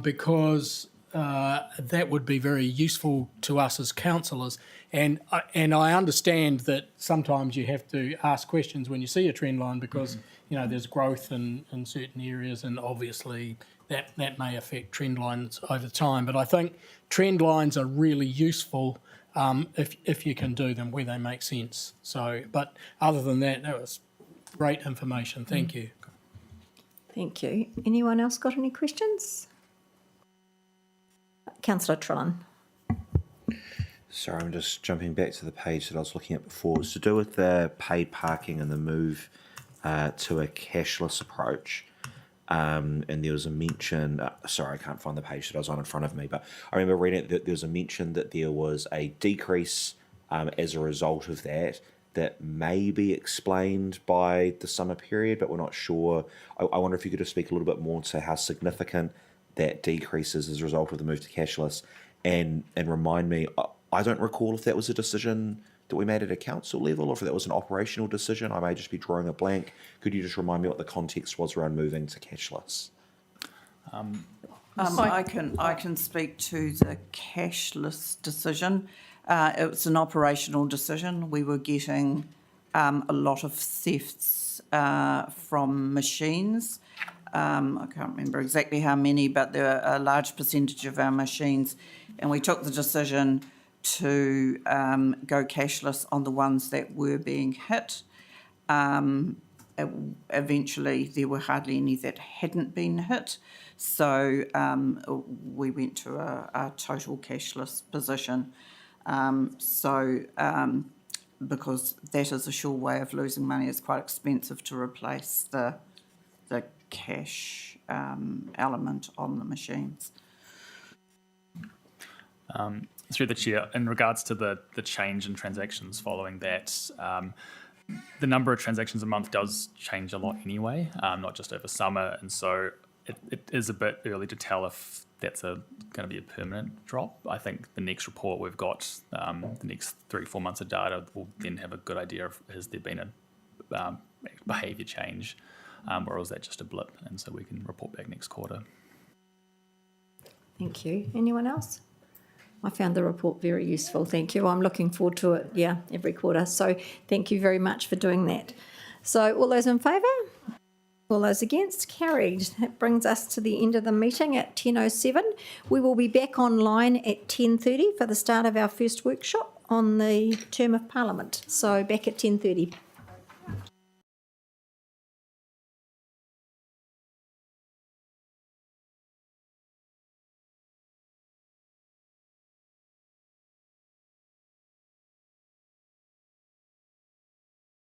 because that would be very useful to us as councillors. And I understand that sometimes you have to ask questions when you see a trend line because there's growth in certain areas, and obviously that may affect trend lines over time. But I think trend lines are really useful if you can do them where they make sense. So, but other than that, that was great information. Thank you. Thank you. Anyone else got any questions? Councillor Trillin. Sorry, I'm just jumping back to the page that I was looking at before. It's to do with the paid parking and the move to a cashless approach. And there was a mention, sorry, I can't find the page that I was on in front of me, but I remember reading that there was a mention that there was a decrease as a result of that may be explained by the summer period, but we're not sure. I wonder if you could just speak a little bit more to how significant that decrease is as a result of the move to cashless, and remind me, I don't recall if that was a decision that we made at a council level or if that was an operational decision. I may just be drawing a blank. Could you just remind me what the context was around moving to cashless? I can speak to the cashless decision. It was an operational decision. We were getting a lot of thefts from machines. I can't remember exactly how many, but there were a large percentage of our machines, and we took the decision to go cashless on the ones that were being hit. Eventually, there were hardly any that hadn't been hit, so we went to a total cashless position. Because that is a sure way of losing money. It's quite expensive to replace the cash element on the machines. Through the chair, in regards to the change in transactions following that, the number of transactions a month does change a lot anyway, not just over summer, and so it is a bit early to tell if that's going to be a permanent drop. I think the next report we've got, the next 3-4 months of data, will then have a good idea of has there been a behaviour change, or is that just a blip, and so we can report back next quarter. Thank you. Anyone else? I found the report very useful. Thank you. I'm looking forward to it, every quarter. So thank you very much for doing that. So all those in favour? All those against? Carried. That brings us to the end of the meeting at 10:07. We will be back online at 10:30 for the start of our first workshop on the term of Parliament. So back at 10:30.